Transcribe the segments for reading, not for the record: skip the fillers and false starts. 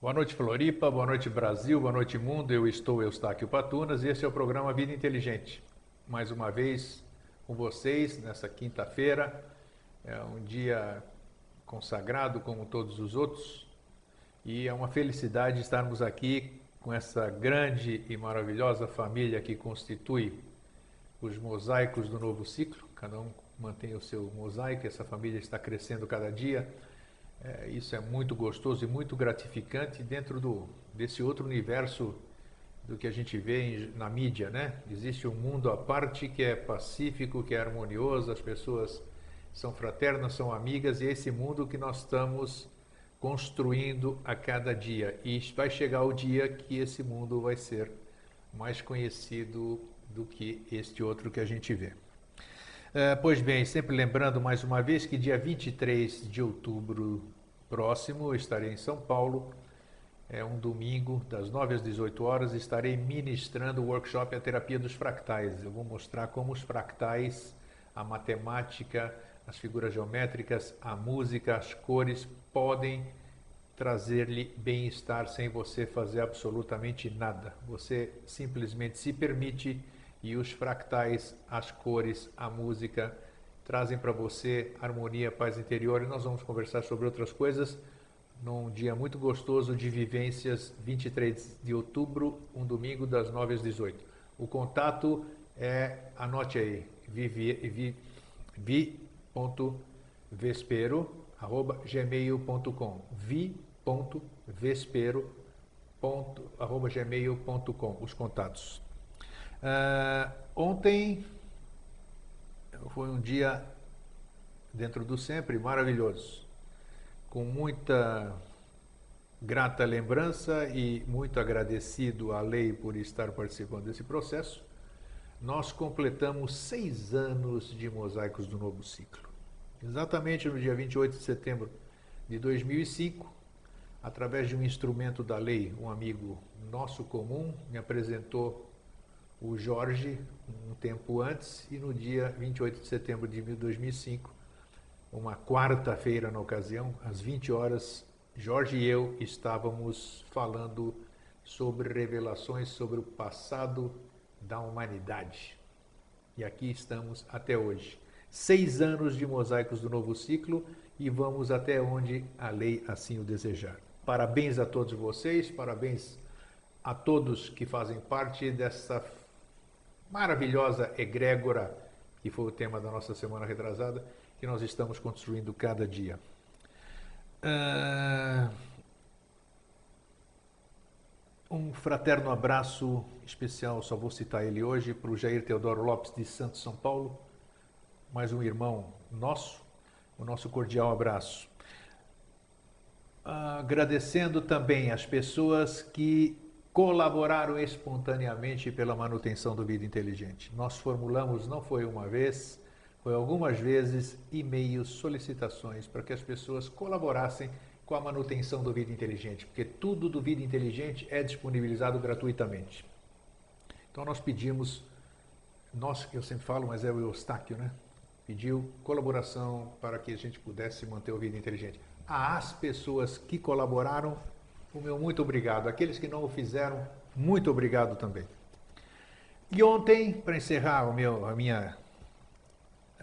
Boa noite, Floripa, boa noite, Brasil, boa noite, mundo. Eu estou Eustáquio Patunas e esse é o programa Vida Inteligente. Mais uma vez com vocês nessa quinta-feira. É um dia consagrado como todos os outros e é uma felicidade estarmos aqui com essa grande e maravilhosa família que constitui os mosaicos do novo ciclo. Cada um mantém o seu mosaico, essa família está crescendo cada dia. Isso é muito gostoso e muito gratificante dentro desse outro universo do que a gente vê na mídia, né? Existe um mundo à parte que é pacífico, que é harmonioso, as pessoas são fraternas, são amigas, e é esse mundo que nós estamos construindo a cada dia. E vai chegar o dia que esse mundo vai ser mais conhecido do que este outro que a gente vê. Pois bem, sempre lembrando mais uma vez que dia 23 de outubro próximo eu estarei em São Paulo, é um domingo, das 9 às 18 horas, estarei ministrando o workshop A Terapia dos Fractais. Eu vou mostrar como os fractais, a matemática, as figuras geométricas, a música, as cores podem trazer-lhe bem-estar sem você fazer absolutamente nada. Você simplesmente se permite e os fractais, as cores, a música trazem para você harmonia, paz interior, e nós vamos conversar sobre outras coisas num dia muito gostoso de vivências, 23 de outubro, um domingo, das 9 às 18. O contato é, anote aí, vi.vespero@gmail.com, vi.vespero@gmail.com, os contatos. Ontem foi um dia, dentro do sempre, maravilhoso, com muita grata lembrança e muito agradecido à lei por estar participando desse processo. Nós completamos 6 anos de Mosaicos do Novo Ciclo. Exatamente no dia 28 de setembro de 2005, através de um instrumento da lei, um amigo nosso comum me apresentou o Jorge um tempo antes, e no dia 28 de setembro de 2005, uma quarta-feira na ocasião, às 20 horas, Jorge e eu estávamos falando sobre revelações sobre o passado da humanidade. E aqui estamos até hoje. 6 anos de Mosaicos do Novo Ciclo e vamos até onde a lei assim o desejar. Parabéns a todos vocês, parabéns a todos que fazem parte dessa maravilhosa egrégora, que foi o tema da nossa semana retrasada, que nós estamos construindo cada dia. Um fraterno abraço especial, só vou citar ele hoje, para o Jair Teodoro Lopes de Santos, São Paulo, mais um irmão nosso, o nosso cordial abraço. Agradecendo também as pessoas que colaboraram espontaneamente pela manutenção do Vida Inteligente. Nós formulamos, não foi uma vez, foi algumas vezes, e-mails, solicitações para que as pessoas colaborassem com a manutenção do Vida Inteligente, porque tudo do Vida Inteligente é disponibilizado gratuitamente. Então nós pedimos, eu sempre falo, mas é o Eustáquio, né? Pediu colaboração para que a gente pudesse manter o Vida Inteligente. Às pessoas que colaboraram, o meu muito obrigado. Aqueles que não o fizeram, muito obrigado também. E ontem, para encerrar a minha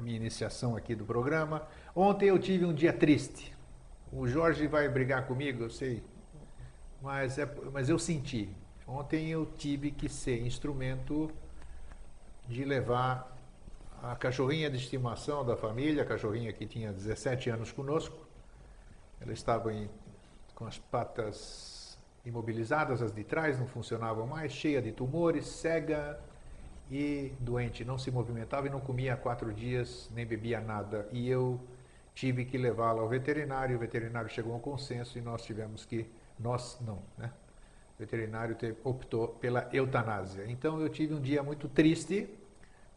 iniciação aqui do programa, ontem eu tive um dia triste. O Jorge vai brigar comigo, eu sei, mas eu senti. Ontem eu tive que ser instrumento de levar a cachorrinha de estimação da família, a cachorrinha que tinha 17 anos conosco. Ela estava com as patas imobilizadas, as de trás não funcionavam mais, cheia de tumores, cega e doente, não se movimentava e não comia há 4 dias, nem bebia nada. E eu tive que levá-la ao veterinário, o veterinário chegou a um consenso e nós tivemos que, nós não, né? O veterinário optou pela eutanásia. Então eu tive um dia muito triste,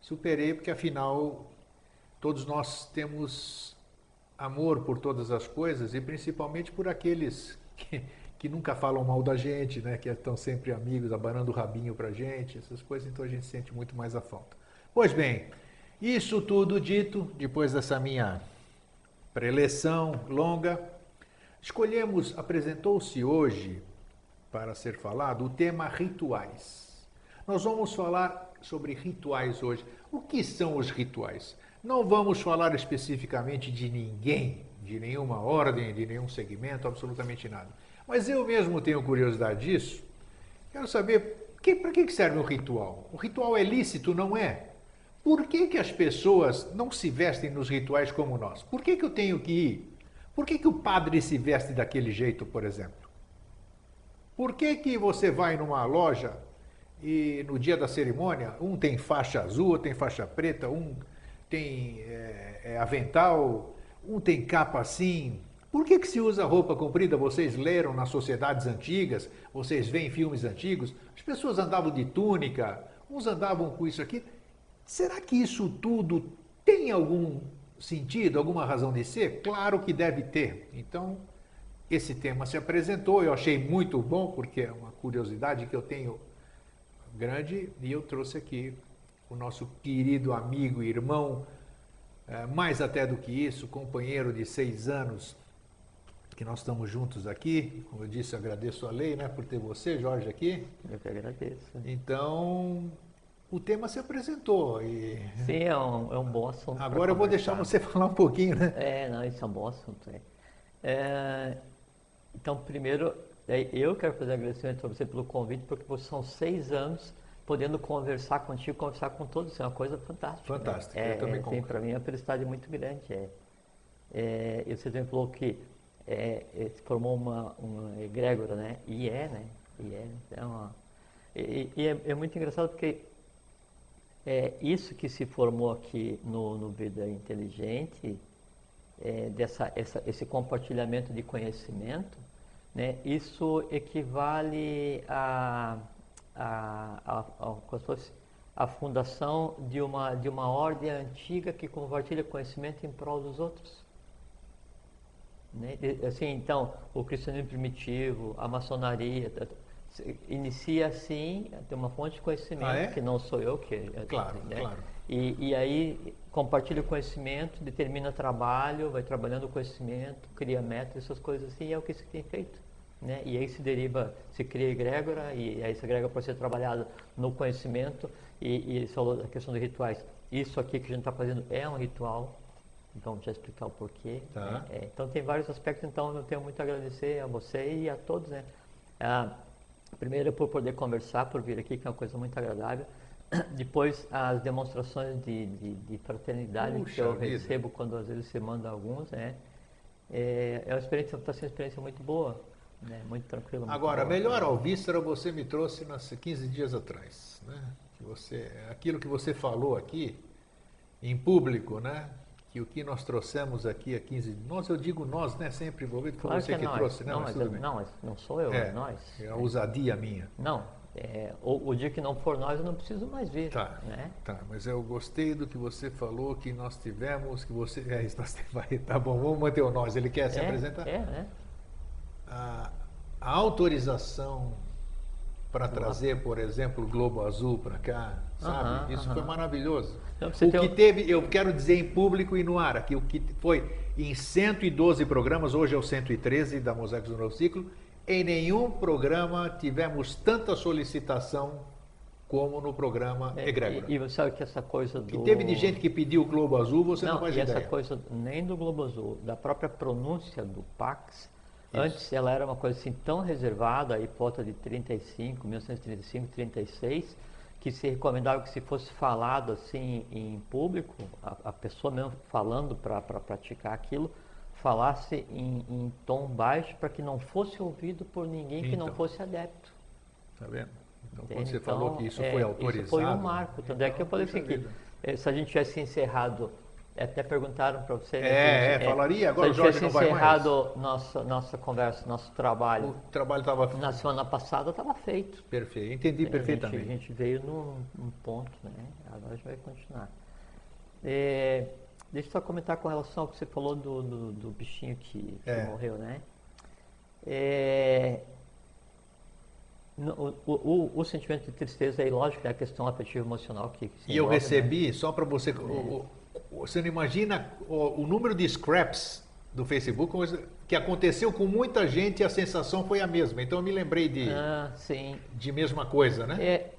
superei, porque afinal todos nós temos amor por todas as coisas e principalmente por aqueles que nunca falam mal da gente, né? Que estão sempre amigos, abanando o rabinho pra gente, essas coisas, então a gente sente muito mais a falta. Pois bem, isso tudo dito, depois dessa minha preleção longa, apresentou-se hoje para ser falado, o tema rituais. Nós vamos falar sobre rituais hoje. O que são os rituais? Não vamos falar especificamente de ninguém, de nenhuma ordem, de nenhum segmento, absolutamente nada. Mas eu mesmo tenho curiosidade disso. Quero saber para que serve um ritual? O ritual é lícito, não é? Por que as pessoas não se vestem nos rituais como nós? Por que eu tenho que ir? Por que o padre se veste daquele jeito, por exemplo? Por que você vai numa loja e no dia da cerimônia, um tem faixa azul, outro tem faixa preta, um tem avental, um tem capa assim? Por que se usa roupa comprida? Vocês leram nas sociedades antigas, vocês veem filmes antigos, as pessoas andavam de túnica, uns andavam com isso aqui. Será que isso tudo tem algum sentido, alguma razão de ser? Claro que deve ter. Então, esse tema se apresentou, eu achei muito bom, porque é uma curiosidade que eu tenho grande, e eu trouxe aqui o nosso querido amigo, irmão, mais até do que isso, companheiro de 6 anos, que nós estamos juntos aqui. Como eu disse, agradeço a lei, né, por ter você, Jorge, aqui. Eu que agradeço. Então, o tema se apresentou. Sim, é um bom assunto. Agora eu vou deixar você falar um pouquinho, né? Não, isso é um bom assunto. Então, primeiro, eu quero fazer agradecimento a você pelo convite, porque são 6 anos podendo conversar contigo, conversar com todos. Isso é uma coisa fantástica. Fantástica, né? Eu também concordo. Para mim é uma felicidade muito grande. E você também falou que se formou uma egrégora, né? Né? Então, é muito engraçado porque isso que se formou aqui no Vida Inteligente, esse compartilhamento de conhecimento, né? Isso equivale a fundação de uma ordem antiga que compartilha conhecimento em prol dos outros. Né? Assim, então, o cristianismo primitivo, a maçonaria, inicia assim, tem uma fonte de conhecimento, que não sou eu, Claro, né? claro. E aí compartilha o conhecimento, determina trabalho, vai trabalhando o conhecimento, cria metas, essas coisas assim, e é o que se tem feito. Né? E aí se cria egrégora, e aí essa egrégora pode ser trabalhada no conhecimento, e você falou da questão de rituais. Isso aqui que a gente está fazendo é um ritual, então vou já explicar o porquê. Tá. Né? Então tem vários aspectos, então eu tenho muito a agradecer a você e a todos. Né? Primeiro por poder conversar, por vir aqui, que é uma coisa muito agradável. Depois as demonstrações de fraternidade que eu recebo quando às vezes você manda alguns. Né? Uma experiência, está sendo uma experiência muito boa. Muito tranquilo. Agora, melhor ao Víscera você me trouxe 15 dias atrás, né? Aquilo que você falou aqui em público, né? Que o que nós trouxemos aqui há 15 dias, eu digo nós, né? Sempre envolvido, foi você que trouxe, né? Mas não sou eu, é nós. É a ousadia minha. Não, o dia que não for nós, eu não preciso mais vir. Tá, né? Tá, mas eu gostei do que você falou, que nós tivemos, que você... tá bom, vamos manter o nós, ele quer se apresentar? né? A autorização para trazer, por exemplo, o Globo Azul para cá, sabe? Isso foi maravilhoso. Então, eu quero dizer em público e no ar aqui, o que foi em 112 programas, hoje é o 113 da Mosaicos do Novo Ciclo, em nenhum programa tivemos tanta solicitação como no programa Egrégora. E você sabe que essa coisa do... Que teve de gente que pediu o Globo Azul, você não faz ideia. Essa coisa nem do Globo Azul, da própria pronúncia do Pax. Antes ela era uma coisa assim tão reservada, aí por volta de 1935, 36, que se recomendava que se fosse falado assim em público, a pessoa mesmo falando para praticar aquilo, falasse em tom baixo para que não fosse ouvido por ninguém que não fosse adepto. Tá vendo? Então, quando você falou que isso foi autorizado... Isso foi um marco. Tanto é que eu falei assim que se a gente tivesse encerrado... Até perguntaram para você. Falaria, agora o Jorge não vai mais. Se a gente tivesse encerrado nossa conversa, nosso trabalho. O trabalho estava... Na semana passada estava feito. Perfeito, entendi perfeitamente. A gente veio num ponto, né? Agora a gente vai continuar. Deixa eu só comentar com relação ao que você falou do bichinho que morreu, né? O sentimento de tristeza é lógico, é a questão afetiva emocional que e eu recebi, né? Só para você... Você não imagina o número de scraps do Facebook, que aconteceu com muita gente e a sensação foi a mesma. Então eu me lembrei sim. de mesma coisa, né?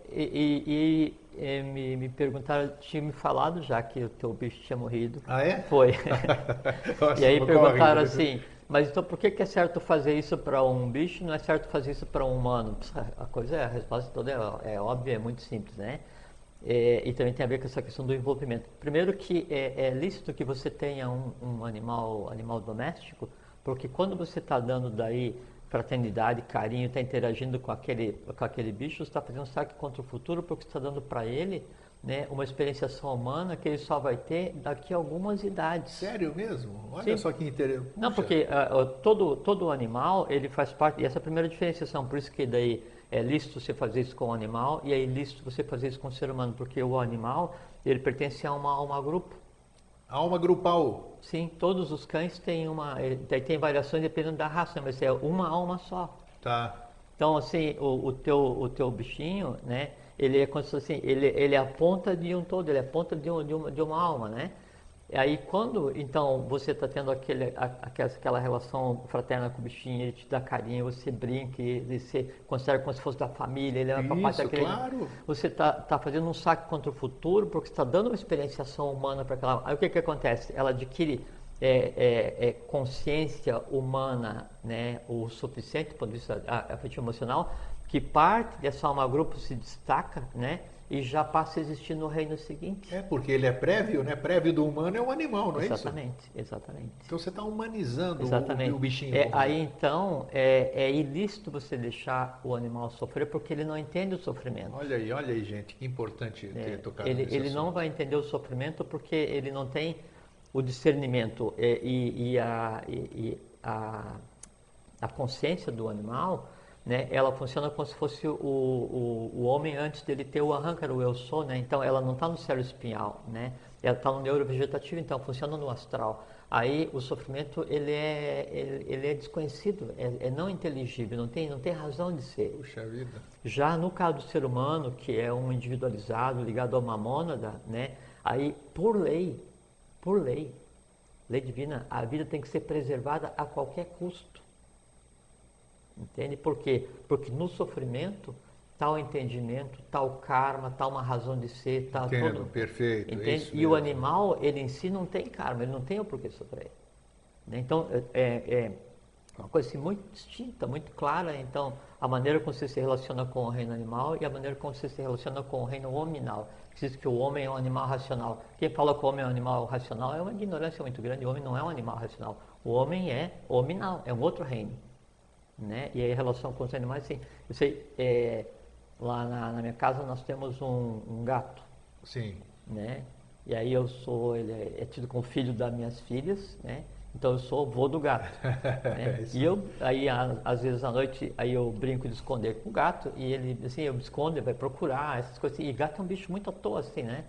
Me perguntaram, tinha me falado já que o teu bicho tinha morrido. Ah, é? Foi. Nossa, E aí ficou perguntaram horrível. assim, mas então por que é certo fazer isso para um bicho e não é certo fazer isso para um humano? A resposta toda é óbvia, é muito simples, né? E também tem a ver com essa questão do envolvimento. Primeiro que é lícito que você tenha um animal doméstico, porque quando você está dando daí fraternidade, carinho, está interagindo com aquele bicho, você está fazendo um saque contra o futuro, porque você está dando para ele, né, uma experienciação humana que ele só vai ter daqui a algumas idades. Sério mesmo? Olha Sim. só que interessante. Não, porque todo animal, ele faz parte, e essa é a primeira diferenciação, por isso que daí é lícito você fazer isso com o animal e é ilícito você fazer isso com o ser humano, porque o animal, ele pertence a uma grupo. Alma grupal. Sim, todos os cães têm tem variações dependendo da raça, mas é uma alma só. Tá. Então, assim, o teu bichinho, né, ele é como se fosse assim, ele é a ponta de um todo, ele é a ponta de uma alma, né? E aí quando, então, você está tendo aquela relação fraterna com o bichinho, ele te dá carinho, você brinca, você considera como se fosse da família, ele é uma parte Isso, daquele... claro. Você tá fazendo um saque contra o futuro, porque você está dando uma experienciação humana para aquela... Aí o que acontece? Ela adquire consciência humana, né, o suficiente, do ponto de vista afetivo emocional, que parte dessa alma grupo se destaca, né, e já passa a existir no reino seguinte. É, porque ele é prévio, né? Prévio do humano é o animal, não é isso? Exatamente. Então você está humanizando Exatamente. o bichinho. Aí então é ilícito você deixar o animal sofrer porque ele não entende o sofrimento. Olha aí, gente, que importante ter tocado nesse Ele assunto. não vai entender o sofrimento porque ele não tem o discernimento e a consciência do animal, né, ela funciona como se fosse o homem antes dele ter o arrancar, o eu sou, né? Então ela não está no cérebro espinhal, né? Ela está no neurovegetativo, então funciona no astral. Aí o sofrimento ele é desconhecido, é não inteligível, não tem razão de ser. Puxa vida. Já no caso do ser humano, que é um individualizado ligado a uma mônada, né? Aí lei divina, a vida tem que ser preservada a qualquer custo. Entende? Por quê? Porque no sofrimento está o entendimento, está o karma, está uma razão de ser, está Entendo, perfeito. Entende? É isso E mesmo. o animal, ele em si não tem karma, ele não tem o porquê sofrer. Então, é uma coisa assim, muito distinta, muito clara. Então, a maneira como você se relaciona com o reino animal e a maneira como você se relaciona com o reino hominal. Diz que o homem é um animal racional. Quem fala que o homem é um animal racional é uma ignorância muito grande. O homem não é um animal racional. O homem é hominal, é um outro reino. Né? E aí, em relação com os animais, assim, eu sei, lá na minha casa nós temos um gato. Sim. Né? E aí ele é tido como filho das minhas filhas, né? Então eu sou o vô do gato. Né? E aí às vezes à noite, aí eu brinco de esconder com o gato e ele, assim, eu me escondo, ele vai procurar, essas coisas assim. E gato é um bicho muito à toa, assim, né?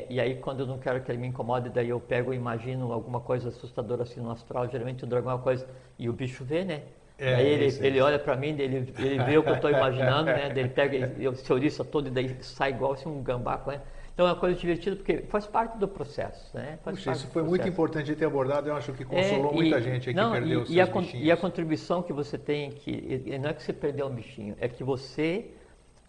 E aí quando eu não quero que ele me incomode, daí eu pego e imagino alguma coisa assustadora assim no astral, geralmente o dragão é uma coisa, e o bicho vê, né? Aí ele olha pra mim, ele vê o que eu estou imaginando, né? Ele pega, se ouriça todo e daí sai igual assim um gambá com ele. Então é uma coisa divertida porque faz parte do processo, né? Puxa, isso foi muito importante ter abordado, eu acho que consolou muita gente aí que perdeu os seus bichinhos. E a contribuição que você tem, não é que você perdeu um bichinho, é que você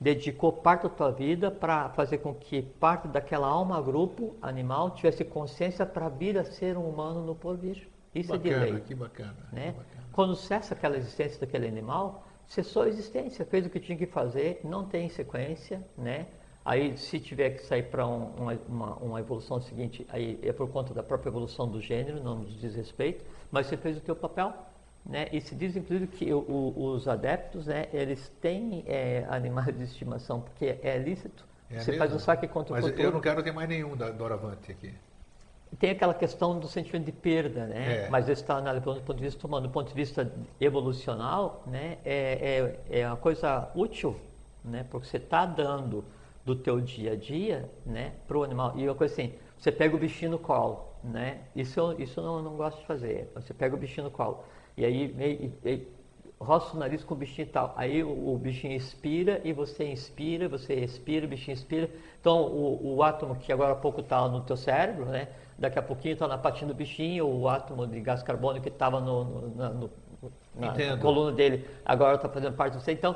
dedicou parte da tua vida para fazer com que parte daquela alma grupo animal tivesse consciência para vir a ser um humano no porvir. Isso bacana, é de lei. Que bacana, né? que bacana. Quando cessa aquela existência daquele animal, cessou a existência, fez o que tinha que fazer, não tem sequência, né? Aí, se tiver que sair para uma evolução seguinte, aí é por conta da própria evolução do gênero, não nos diz respeito, mas você fez o teu papel, né? E se diz, inclusive, que os adeptos, né, eles têm animais de estimação, porque é lícito. Você faz um saque contra o futuro. Mas eu não quero ter mais nenhum doravante aqui. Tem aquela questão do sentimento de perda, né? Mas isso está analisando do ponto de vista humano. Do ponto de vista evolucional, né, é uma coisa útil, né? Porque você está dando do teu dia a dia, né, para o animal. E uma coisa assim, você pega o bichinho no colo, né? Isso eu não gosto de fazer. Você pega o bichinho no colo. E aí roça o nariz com o bichinho e tal. Aí o bichinho expira, você expira, o bichinho expira. Então o átomo que agora há pouco estava no teu cérebro, né? Daqui a pouquinho está na patinha do bichinho, o átomo de gás carbônico que estava na coluna dele, agora está fazendo parte de você. Então,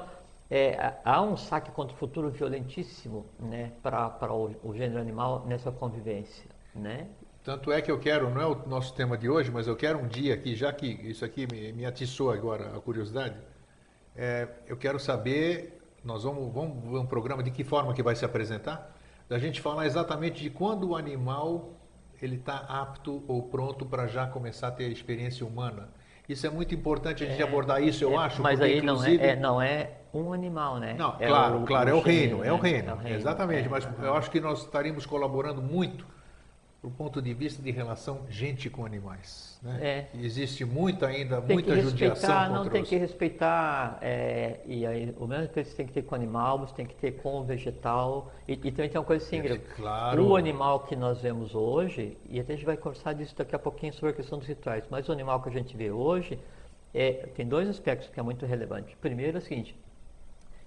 há um saque contra o futuro violentíssimo, né, para o gênero animal nessa convivência, né? Tanto é que eu quero, não é o nosso tema de hoje, mas eu quero um dia aqui, já que isso aqui me atiçou agora a curiosidade, eu quero saber, nós vamos ver um programa de que forma que vai se apresentar, da gente falar exatamente de quando o animal ele está apto ou pronto para já começar a ter a experiência humana. Isso é muito importante a gente abordar isso, eu acho, mas porque aí inclusive... não é um animal, né? Não, claro, é o reino, né? é o reino, É o reino, exatamente, mas eu acho que nós estaríamos colaborando muito do ponto de vista de relação gente com animais. Né? Existe muita ainda, tem muita judiação contra tem que respeitar, e aí, o mesmo que você tem que ter com o animal, você tem que ter com o vegetal, e também tem uma coisa assim, claro. O animal que nós vemos hoje, e até a gente vai conversar disso daqui a pouquinho sobre a questão dos rituais, mas o animal que a gente vê hoje, tem dois aspectos que é muito relevante. Primeiro é o seguinte,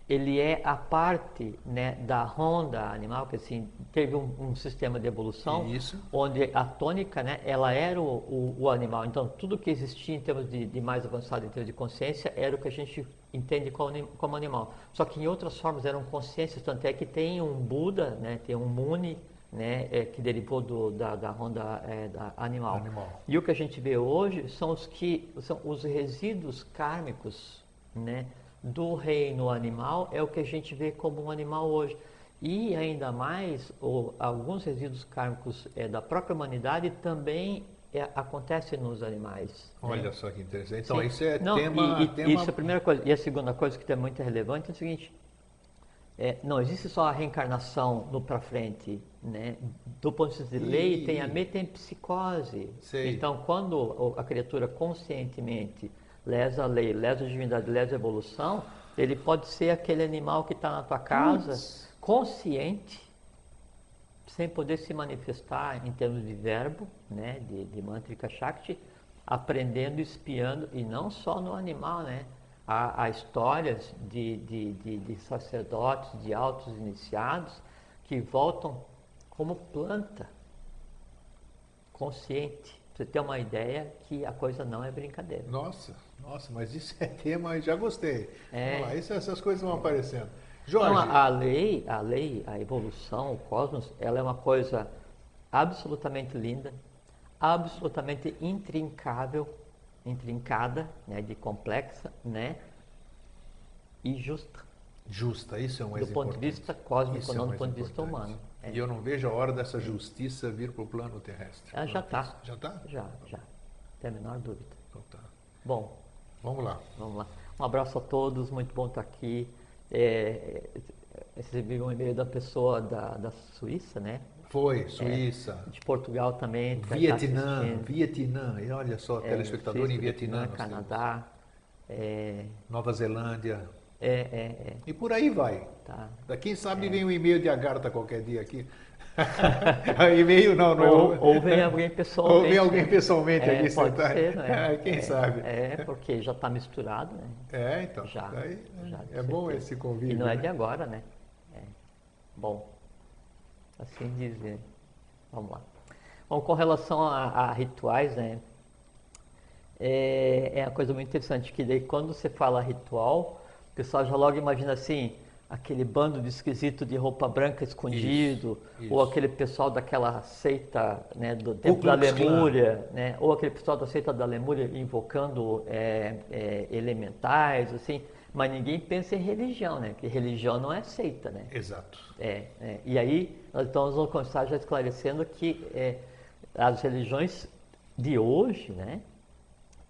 ele é a parte, né, da ronda animal, que assim, teve um sistema de evolução, onde a tônica, né, ela era o animal. Então, tudo que existia em termos de mais avançado, em termos de consciência, era o que a gente entende como animal. Só que em outras formas eram consciências, tanto é que tem um Buda, né, tem um Muni, né, que derivou da ronda da animal. E o que a gente vê hoje são os resíduos kármicos, né, do reino animal, é o que a gente vê como um animal hoje. E ainda mais, alguns resíduos kármicos da própria humanidade também acontecem nos animais. Olha, né? Só que interessante. Então, Sim. isso é Não, tema... Isso é a primeira coisa. E a segunda coisa que é muito relevante é o seguinte, não existe só a reencarnação no para frente, né? Do ponto de vista de lei, tem a metempsicose. Então, quando a criatura conscientemente lesa a lei, lesa a divindade, lesa a evolução, ele pode ser aquele animal que está na tua casa, consciente, sem poder se manifestar em termos de verbo, né, de mantrika shakti, aprendendo, espiando, e não só no animal, né? Há histórias de sacerdotes, de altos iniciados, que voltam como planta, consciente. Pra você ter uma ideia que a coisa não é brincadeira. Nossa, mas isso é tema, já gostei. Vamos lá, essas coisas vão aparecendo. Jorge. Então, a evolução, o cosmos, ela é uma coisa absolutamente linda, absolutamente intrincada, né, de complexa, né, e justa. Justa, isso é o mais importante. Do ponto de vista cósmico, não do ponto de vista humano. E eu não vejo a hora dessa justiça vir para o plano terrestre. Já está. Já está? Já. Tem a menor dúvida. Então tá. Bom. Vamos lá. Um abraço a todos, muito bom estar aqui. Recebi um e-mail da pessoa da Suíça, né? Foi, Suíça. De Portugal também. Vietnã. E olha só, telespectador Suíça, em Vietnã. Canadá. Nova Zelândia. E por aí vai. Tá. Quem sabe vem um e-mail de Agartha qualquer dia aqui. E-mail não é. Ou vem alguém pessoalmente. Ou vem alguém pessoalmente aqui sentar. Ser, né? Quem sabe. Porque já está misturado, né? Então. Já é bom esse convívio. E não é de agora, né? Bom, assim dizer. Vamos lá. Bom, com relação a rituais, né? É uma coisa muito interessante, que daí quando você fala ritual, o pessoal já logo imagina assim, aquele bando de esquisito de roupa branca escondido, isso. Ou aquele pessoal daquela seita, né, do tempo da Lemúria, né, ou aquele pessoal da seita da Lemúria invocando elementais, assim, mas ninguém pensa em religião, né, porque religião não é seita, né. Exato. E aí, nós vamos começar já esclarecendo que as religiões de hoje, né,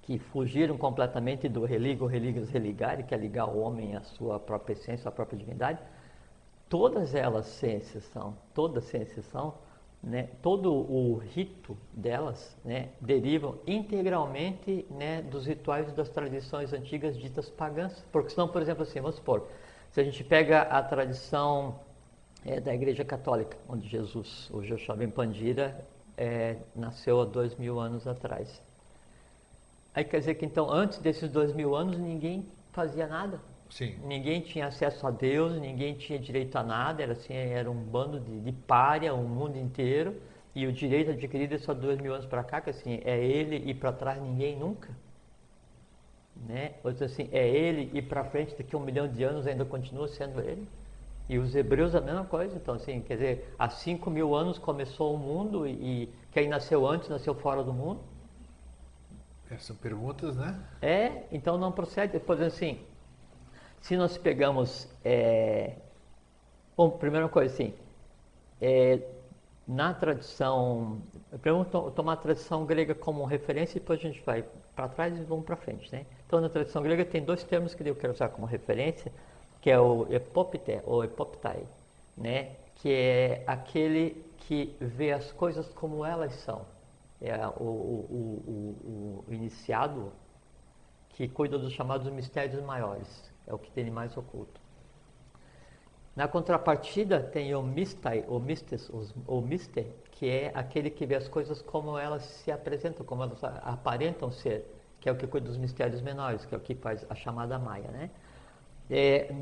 que fugiram completamente do religios religare, que é ligar o homem à sua própria essência, à própria divindade, todas elas, sem exceção, né, todo o rito delas, né, derivam integralmente, né, dos rituais das tradições antigas ditas pagãs. Porque senão, por exemplo, assim, vamos supor, se a gente pega a tradição da Igreja Católica, onde Jesus, o Joshavim Pandira, nasceu há 2000 anos atrás. Aí quer dizer que então, antes desses 2000 anos, ninguém fazia nada. Sim. Ninguém tinha acesso a Deus, ninguém tinha direito a nada, era assim, era um bando de pária, o mundo inteiro, e o direito adquirido é só 2000 anos para cá, que assim, é ele e para trás ninguém nunca, né? Ou seja, assim, é ele e para frente daqui a 1 milhão de anos ainda continua sendo ele. E os hebreus a mesma coisa, então assim, quer dizer, há 5.000 anos começou o mundo e quem nasceu antes nasceu fora do mundo. Essas são perguntas, né? Então não procede, por exemplo assim, se nós pegamos, bom, primeira coisa assim, na tradição, primeiro tomar a tradição grega como referência e depois a gente vai para trás e vamos para frente, né? Então na tradição grega tem 2 termos que eu quero usar como referência, que é o epopte ou epoptai, né? Que é aquele que vê as coisas como elas são. É o iniciado que cuida dos chamados mistérios maiores, é o que tem de mais oculto. Na contrapartida tem o mistai, o mistes, o mister, que é aquele que vê as coisas como elas se apresentam, como elas aparentam ser, que é o que cuida dos mistérios menores, que é o que faz a chamada Maia, né?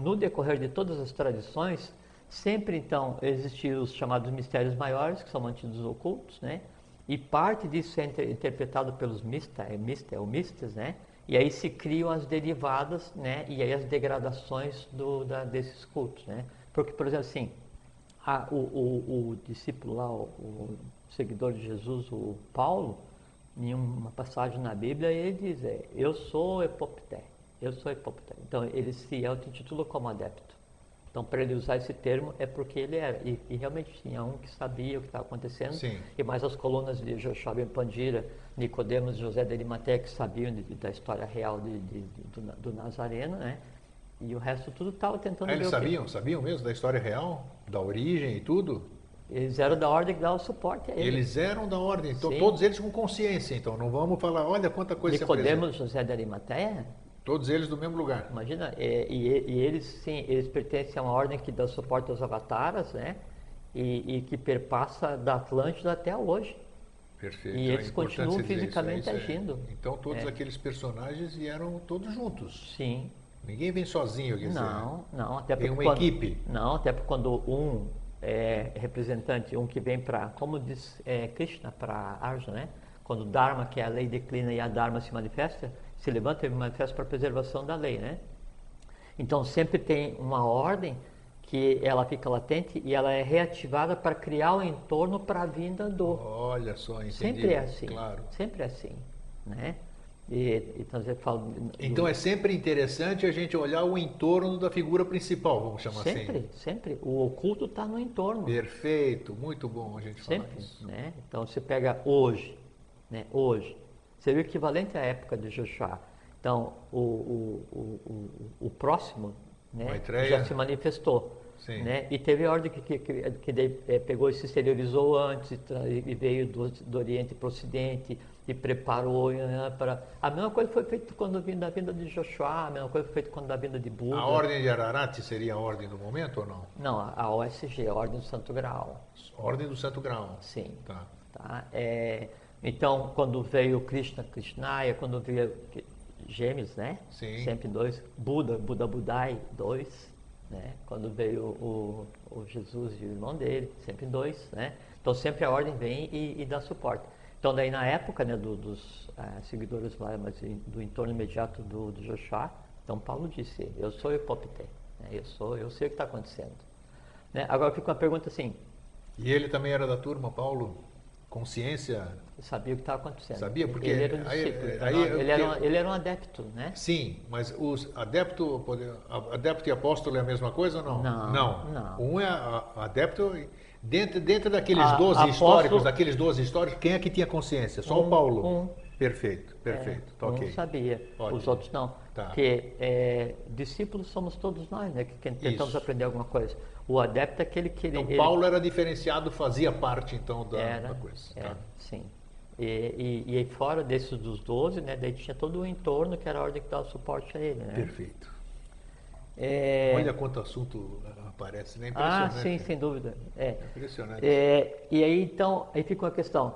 No decorrer de todas as tradições, sempre então existiram os chamados mistérios maiores, que são mantidos ocultos, né? E parte disso é interpretado pelos ou mistes, né? E aí se criam as derivadas, né? E aí as degradações desses cultos, né? Porque, por exemplo, assim, o discípulo lá, o seguidor de Jesus, o Paulo, em uma passagem na Bíblia, ele diz, eu sou epopté, eu sou epopté. Então, ele se auto-intitula como adepto. Então, para ele usar esse termo é porque ele era, e realmente tinha um que sabia o que estava acontecendo, Sim. E mais as colunas de Joshua ben Pandira, Nicodemos e José de Arimateia, que sabiam da história real do Nazareno, né? E o resto tudo estava tentando ver Eles sabiam mesmo da história real, da origem e tudo? Eles eram da ordem que dava suporte a ele. Eles eram da ordem, então Sim. todos eles com consciência, então não vamos falar, olha quanta coisa Nicodemos e José de Arimateia, todos eles do mesmo lugar. imagina, e eles sim, eles pertencem a uma ordem que dá suporte aos avataras, né? E que perpassa da Atlântida até hoje. Perfeito. E eles continuam fisicamente isso, agindo. Então todos aqueles personagens vieram todos juntos. Sim. Ninguém vem sozinho, quer dizer. Não, até porque tem uma equipe. Não, até porque quando um representante, um que vem para, como diz Krishna para Arjuna, né? Quando o Dharma, que é a lei, declina e a Dharma se manifesta, se levanta e manifesta para a preservação da lei, né? Então sempre tem uma ordem que ela fica latente e ela é reativada para criar o entorno para a vinda do. Olha só, entendi. Sempre é assim. Claro. Sempre é assim, né? Então, então é sempre interessante a gente olhar o entorno da figura principal, vamos chamar assim. Sempre. O oculto está no entorno. Perfeito, muito bom a gente falar isso. Né? Então você pega hoje, né? Hoje, seria o equivalente à época de Joshua. Então o próximo, né? Já se manifestou. Sim. Né? E teve ordem que pegou e se exteriorizou antes e veio do Oriente para o Ocidente e preparou, né, para... A mesma coisa foi feita quando da vinda de Joshua, a mesma coisa foi feita quando da vinda de Buda. A ordem de Ararat seria a ordem do momento ou não? Não, a OSG, a Ordem do Santo Graal. Ordem do Santo Graal. Sim. Tá. Então, quando veio Krishnaya, quando veio gêmeos, né? Sim. Sempre 2. Budai, 2. Né? Quando veio o Jesus e o irmão dele, sempre 2. Né? Então, sempre a ordem vem e dá suporte. Então, daí na época, né, dos seguidores lá, mas do entorno imediato do Joshua, então Paulo disse, eu sou o Epopté, né? eu sei o que está acontecendo. Né? Agora fica uma pergunta assim... E ele também era da turma, Paulo? Consciência? Sabia o que estava acontecendo. Sabia, porque... Ele era um discípulo, ele era um adepto, né? Sim, mas os adepto e apóstolo é a mesma coisa ou não? Não. Um é adepto... Dentro daqueles 12 históricos, quem é que tinha consciência? Só o Paulo? Perfeito. Tá, ok. Um sabia, ótimo. Os outros não. Tá. Porque discípulos somos todos nós, né? Que tentamos aprender alguma coisa. O adepto é aquele que... Então Paulo era diferenciado, fazia parte então da coisa. Tá. Sim. E aí fora desses dos 12, né? Daí tinha todo o entorno que era a ordem que dava suporte a ele, né? Perfeito. Olha quanto assunto aparece, né? Impressionante. Sim, sem dúvida. Impressionante. E aí, então, aí fica uma questão.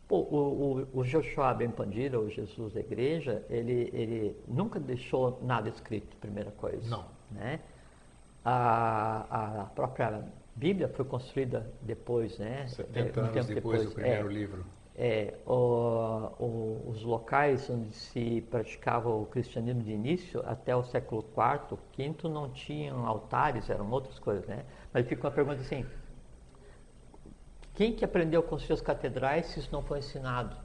Pô, o Joshua Ben Pandira, o Jesus da Igreja, ele nunca deixou nada escrito, primeira coisa. Não. Né? A própria Bíblia foi construída depois, né? 70 um anos tempo depois do primeiro livro. Os locais onde se praticava o cristianismo de início, até o século IV, V, não tinham altares, eram outras coisas, né? Mas fica uma pergunta assim, quem que aprendeu a construir as catedrais se isso não foi ensinado?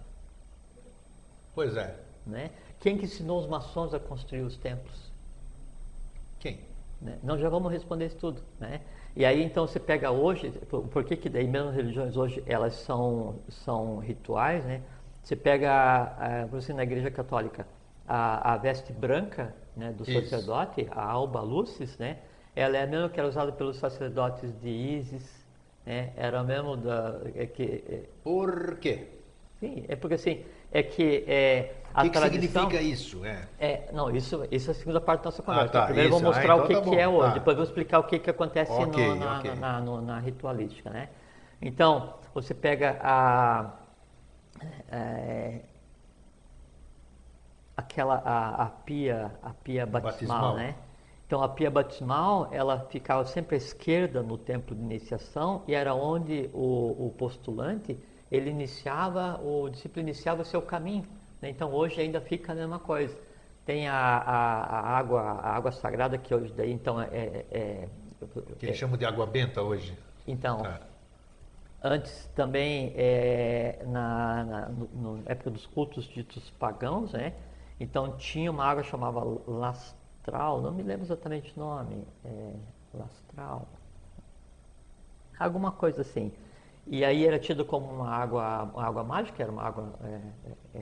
Pois é. Né? Quem que ensinou os maçons a construir os templos? Quem? Né? Nós já vamos responder isso tudo. Né? E aí então você pega hoje, por que daí mesmo as religiões hoje elas são rituais, né? Você pega, por exemplo, na Igreja Católica, a veste branca, né, do sacerdote, a alba lucis, né? Ela é a mesma que era usada pelos sacerdotes de Ísis, né? Era mesmo Por quê? Sim, é porque assim, a O que tradição... significa isso? Não, isso é a segunda parte da nossa conversa. Tá, Primeiro eu vou isso. mostrar Então o que, tá que é bom, hoje, tá. depois eu vou explicar o que, que acontece Ok. na ritualística, né? Então, você pega a pia batismal, né? Então, a pia batismal, ela ficava sempre à esquerda no templo de iniciação e era onde o postulante, o discípulo iniciava o seu caminho. Né? Então, hoje ainda fica a mesma coisa. Tem a água sagrada, que hoje daí, então, Que eles chamam de água benta hoje. Então, Tá. antes também, na época dos cultos ditos pagãos, né? Então tinha uma água chamada lastral, não me lembro exatamente o nome, lastral, alguma coisa assim. E aí era tido como uma água mágica, era uma água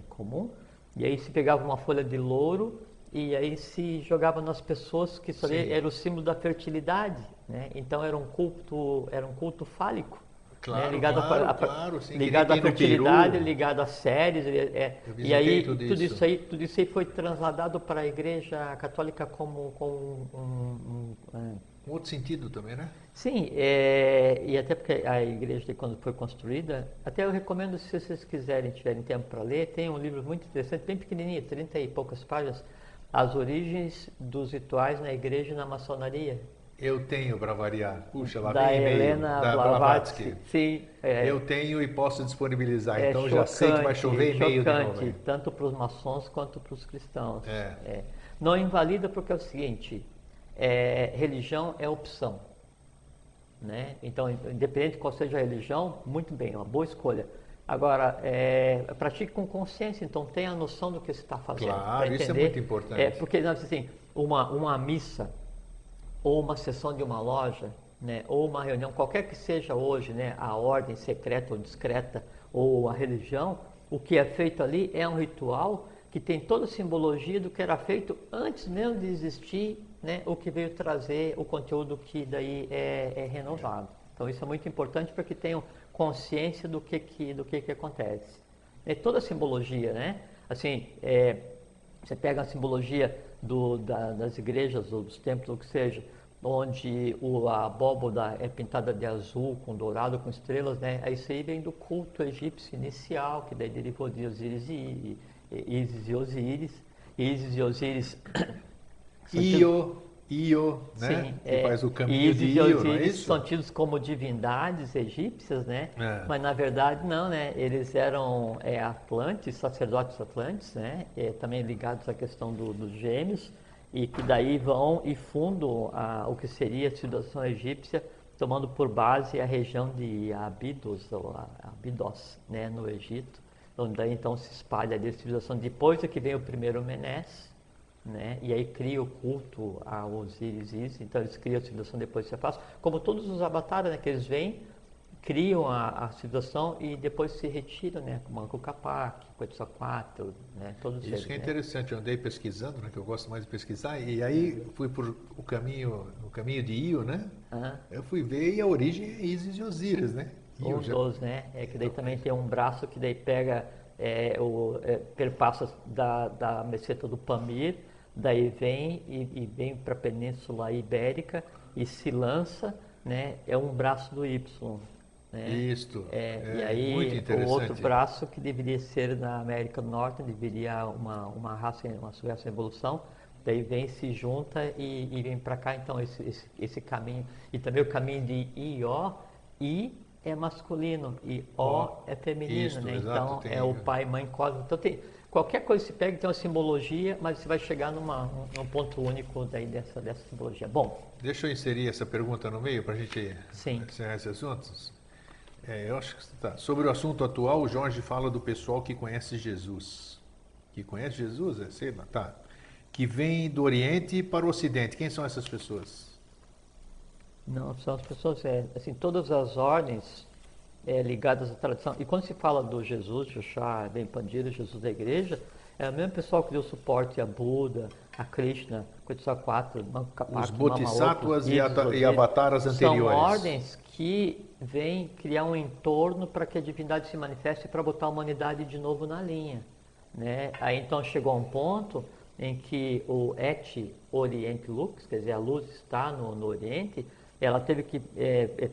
comum. E aí se pegava uma folha de louro e aí se jogava nas pessoas, que isso ali era o símbolo da fertilidade, né? Então era um culto fálico. Claro, né? Ligado claro, sim, ligado à que nem tem no fertilidade, Peru. ligado às séries. Eu E aí visitei tudo tudo isso. tudo isso aí foi transladado para a Igreja Católica como Um outro sentido também, né? Sim, e até porque a igreja, quando foi construída, até eu recomendo, se vocês quiserem, tiverem tempo para ler, tem um livro muito interessante, bem pequenininho, 30 e poucas páginas, As Origens dos Rituais na Igreja e na Maçonaria. Eu tenho para variar. Puxa, lá Da vem e-mail. Helena Da Blavatsky. Blavatsky. Sim, Eu tenho e posso disponibilizar, é então já sei que vai chover e-mail de novo. chocante, tanto para os maçons quanto para os cristãos. É. Não invalida porque é o seguinte, religião é opção. Né? Então, independente de qual seja a religião, muito bem, é uma boa escolha. Agora, pratique com consciência, então tenha a noção do que você está fazendo. Claro, isso é muito importante. Porque, assim, uma missa, ou uma sessão de uma loja, né, ou uma reunião, qualquer que seja hoje, né, a ordem secreta ou discreta, ou a religião, o que é feito ali é um ritual que tem toda a simbologia do que era feito antes mesmo de existir, né, o que veio trazer o conteúdo que daí é renovado. Então isso é muito importante para que tenham consciência do que acontece. É toda a simbologia, né? Assim, você pega a simbologia das igrejas ou dos templos, ou que seja, onde a abóboda é pintada de azul, com dourado, com estrelas, né? Isso aí vem do culto egípcio inicial, que daí derivou de Osíris e Ísis e Osíris. Ísis e Osíris Io, né? Sim, que faz o caminho Ísis de e Io, não é Osíris isso? são tidos como divindades egípcias, né? É. Mas na verdade não, né? Eles eram atlantes, sacerdotes atlantes, né? Também ligados à questão dos gêmeos, e que daí vão e fundam o que seria a civilização egípcia, tomando por base a região de Abidos, ou Abidos, né? No Egito, onde daí então se espalha a civilização. Depois é que vem o primeiro Menés, né? E aí cria o culto a Osíris e Ísis, então eles criam a civilização depois de Cefas, como todos os avatares, né? Que eles vêm, criam a civilização e depois se retiram, né? Como Manco Capac, Quetzalcoatl, né? Todos Isso eles, que é né? interessante, eu andei pesquisando, né, que eu gosto mais de pesquisar, e aí fui por o caminho de Io, né? Eu fui ver e a origem é Ísis e Osíris, né? Io Dos, né? Que daí também tem um braço que daí pega perpassa da meseta do Pamir, daí vem e vem para a Península Ibérica e se lança, né? É um braço do Y. né? Isto E é muito aí o outro interessante. braço que deveria ser na América do Norte, deveria uma raça, uma sucesso evolução, daí vem, se junta e vem para cá. Então esse caminho, e também o caminho de Ió, I é masculino e O Ó, é feminino, isto, né? exato, Então é o tem. pai, mãe, cósmico. Então tem qualquer coisa que se pega tem uma simbologia, mas você vai chegar num ponto único daí dessa simbologia. Bom, Deixa eu inserir essa pergunta no meio para a gente sim. encerrar esse assunto. Eu acho que tá. Sobre o assunto atual, o Jorge fala do pessoal que conhece Jesus. Que conhece Jesus? Sei lá, tá. Que vem do Oriente para o Ocidente. Quem são essas pessoas? Não, são as pessoas, assim, todas as ordens ligadas à tradição. E quando se fala do Jesus, Joshua Ben Pandira, Jesus da Igreja, é o mesmo pessoal que deu suporte a Buda, a Krishna, Quetzalcoatl, Os Mankapato, Mamaopus, bodhisattvas Isis, e Osiris. avataras São anteriores. ordens que vêm criar um entorno para que a divindade se manifeste para botar a humanidade de novo na linha, né? Aí então chegou a um ponto em que o Et Orient Lux, quer dizer, a luz está no Oriente, ela teve que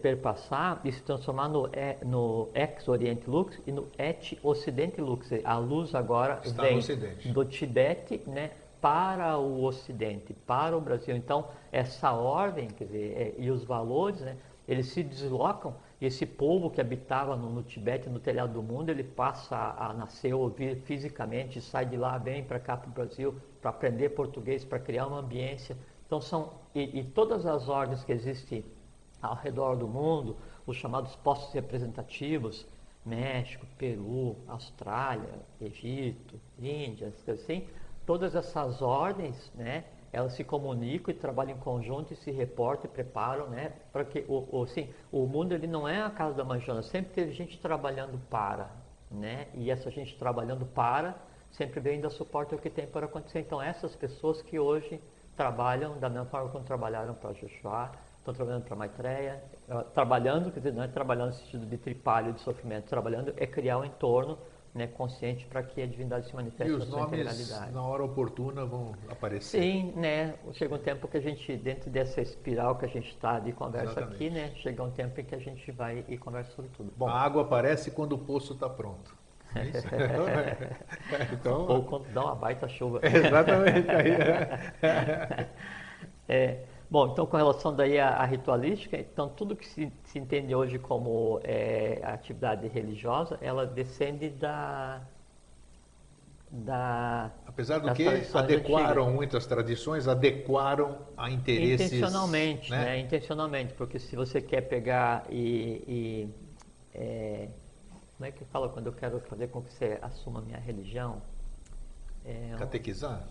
perpassar e se transformar no Ex Orient Lux e no Et Ocidente Lux. A luz agora Está no vem Ocidente. do Tibete, né, para o Ocidente, para o Brasil. Então, essa ordem, quer dizer, e os valores, né, eles se deslocam, e esse povo que habitava no Tibete, no telhado do mundo, ele passa a nascer, ouvir fisicamente, sai de lá, vem para cá para o Brasil, para aprender português, para criar uma ambiência. Então, e todas as ordens que existem ao redor do mundo, os chamados postos representativos, México, Peru, Austrália, Egito, Índia, assim, todas essas ordens, né, elas se comunicam e trabalham em conjunto e se reportam e preparam, né, para que o mundo ele não é a casa da manjona, sempre teve gente trabalhando para, né, e essa gente trabalhando para sempre vem dar suporte ao que tem para acontecer. Então essas pessoas que hoje trabalham da mesma forma como trabalharam para Joshua, estão trabalhando para Maitreya, trabalhando, quer dizer, não é trabalhando no sentido de tripalho, de sofrimento, trabalhando é criar um entorno, né, consciente para que a divindade se E manifeste na os sua nomes, integralidade. na hora oportuna, vão aparecer. Sim, né? Chega um tempo que a gente, dentro dessa espiral que a gente está de conversa aqui, Exatamente. né? Chega um tempo em que a gente vai e conversa sobre tudo. A Bom, água aparece quando o poço está pronto. É isso? Então, ou quando dá uma baita chuva. exatamente aí. Bom, então com relação daí à ritualística, então tudo que se entende hoje como atividade religiosa, ela descende da, Apesar do das que tradições antigas. adequaram muitas tradições, adequaram a interesses, Intencionalmente, né? né? Intencionalmente, porque se você quer pegar como é que eu falo quando eu quero fazer com que você assuma a minha religião? Catequizar?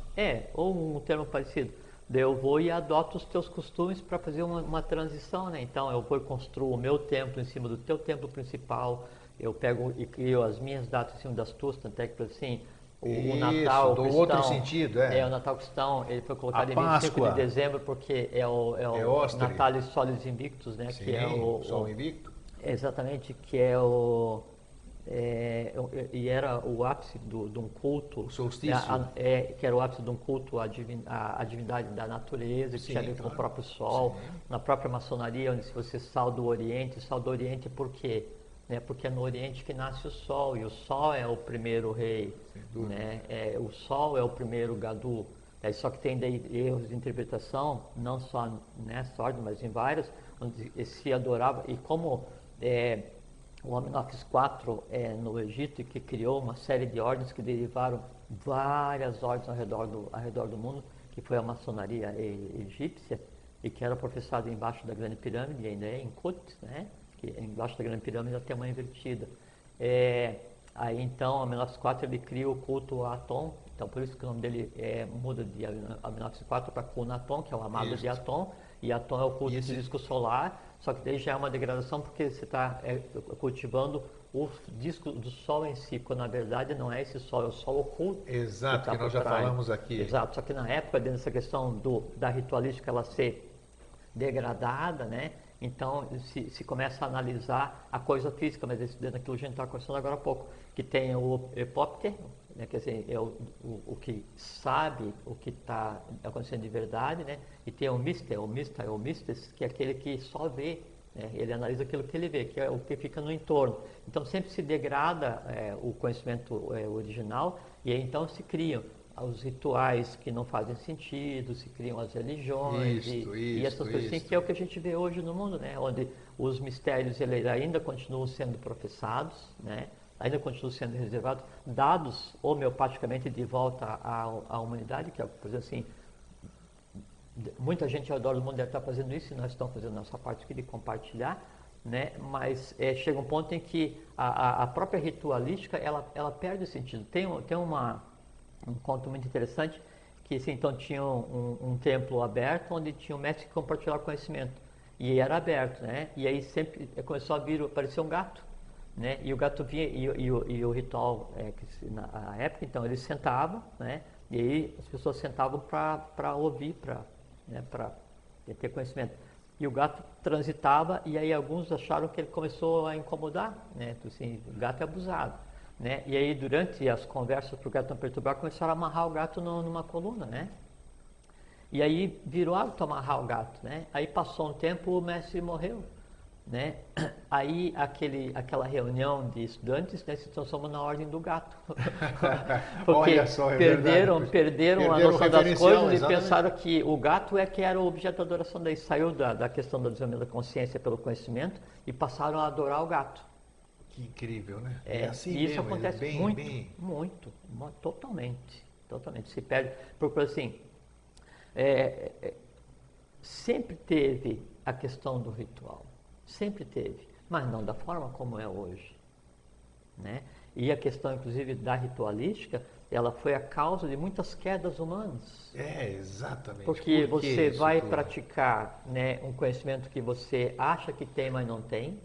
Ou um termo parecido. Daí eu vou e adoto os teus costumes para fazer uma transição, né? Então eu vou e construo o meu templo em cima do teu templo principal, eu pego e crio as minhas datas em cima das tuas, tanto é que assim, o Isso, Natal do outro cristão, sentido, o Natal cristão, ele foi A colocado em 25 de Páscoa dezembro porque é o, é é o Ostri. Natalis Solis Invictus, né? Que é Sim, Sol Invicto. exatamente, que é o e era o ápice de um culto, O solstício. que era o ápice de um culto à divindade da natureza, que tinha a Sim, ver com o claro. próprio sol, Sim. na própria maçonaria, onde se você salda o Oriente por quê? Né? Porque é no Oriente que nasce o sol, e o sol é o primeiro rei, Sem dúvida. né? O sol é o primeiro Gadu. Só que tem daí erros de interpretação, não só nessa ordem, mas em várias, onde se adorava, e como o Amenófis IV no Egito, e que criou uma série de ordens que derivaram várias ordens ao redor do mundo, que foi a maçonaria egípcia, e que era professada embaixo da Grande Pirâmide, ainda é em Kut, né? Que embaixo da Grande Pirâmide ela tem uma invertida. Aí então, Amenófis IV ele cria o culto a Atom, então por isso que o nome dele muda de Amenófis IV para Cunaton, que é o amado de Isso. Atom, e Atom é o culto do disco solar, só que daí já é uma degradação porque você está cultivando o disco do Sol em si, quando na verdade não é esse Sol, é o Sol oculto. Exato, tá que nós já falamos aqui. Exato, só que na época, dentro dessa questão da ritualística ela ser degradada, né? Então se começa a analisar a coisa física, mas dentro daquilo que a gente está conversando agora há pouco, que tem o epópter, né? Quer dizer, é o que sabe o que está acontecendo de verdade, né? E tem o mister, o mistes, que é aquele que só vê né? Ele analisa aquilo que ele vê, que é o que fica no entorno. Então sempre se degrada o conhecimento original e aí então se criam os rituais que não fazem sentido, se criam as religiões e essas coisas assim, que é o que a gente vê hoje no mundo, né? Onde os mistérios eles ainda continuam sendo professados, né? Ainda continuam sendo reservados, dados homeopaticamente de volta à humanidade, que é, por exemplo, assim, muita gente ao redor do mundo deve estar fazendo isso e nós estamos fazendo a nossa parte aqui de compartilhar, né? Mas chega um ponto em que a própria ritualística ela perde o sentido. Tem um conto muito interessante que assim, então tinha um templo aberto onde tinha um mestre que compartilhava conhecimento e era aberto, né? E aí sempre começou a aparecer um gato, né? E o gato vinha e o ritual na época então eles sentavam, né? E aí as pessoas sentavam para ouvir, para ter conhecimento. E o gato transitava e aí alguns acharam que ele começou a incomodar, né? Então, assim, o gato é abusado, né? E aí durante as conversas para o gato não perturbar começaram a amarrar o gato numa coluna, né? E aí virou hábito amarrar o gato, né? Aí passou um tempo, o mestre morreu, né? Aí aquela reunião de estudantes, né, se transformou na ordem do gato. Porque olha só, perderam a noção das coisas exatamente. e pensaram que o gato que era o objeto de adoração. Daí saiu da questão do desenvolvimento da consciência pelo conhecimento e passaram a adorar o gato. Que incrível, né? É assim e isso mesmo, acontece muito, totalmente. Se perde, porque assim, sempre teve a questão do ritual. Sempre teve, mas não da forma como é hoje, né? E a questão, inclusive, da ritualística, ela foi a causa de muitas quedas humanas. Exatamente. Porque você vai praticar, né, um conhecimento que você acha que tem, mas não tem,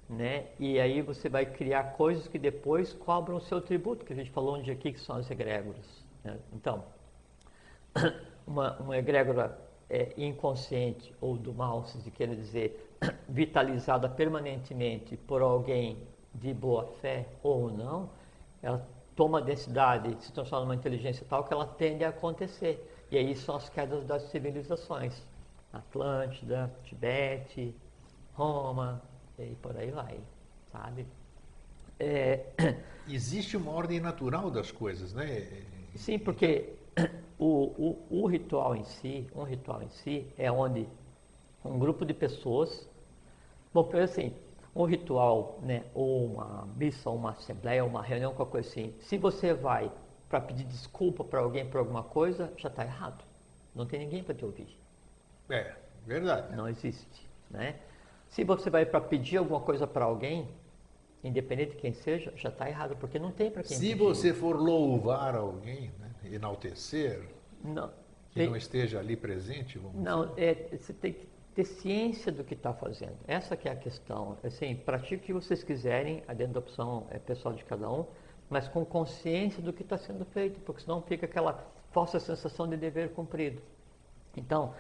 né? E aí você vai criar coisas que depois cobram o seu tributo, que a gente falou um dia aqui, que são as egrégoras, né? Então, uma egrégora inconsciente ou do mal, se quer dizer, vitalizada permanentemente por alguém de boa fé ou não, ela toma densidade, se transforma numa inteligência tal que ela tende a acontecer. E aí são as quedas das civilizações. Atlântida, Tibete, Roma, e por aí vai, sabe? Existe uma ordem natural das coisas, né? Sim, porque o ritual em si, um ritual em si, é onde um grupo de pessoas, bom, assim, um ritual, né, ou uma missa, ou uma assembleia, ou uma reunião, qualquer coisa assim, se você vai para pedir desculpa para alguém por alguma coisa, já está errado. Não tem ninguém para te ouvir. É, verdade. Não existe, né? Se você vai para pedir alguma coisa para alguém, independente de quem seja, já está errado, porque não tem para quem pedir. Se você for louvar alguém, né, enaltecer, não, que não esteja ali presente, vamos dizer. Não, você tem que ter ciência do que está fazendo. Essa que é a questão. Assim, pratique o que vocês quiserem, dentro da opção pessoal de cada um, mas com consciência do que está sendo feito, porque senão fica aquela falsa sensação de dever cumprido. Então,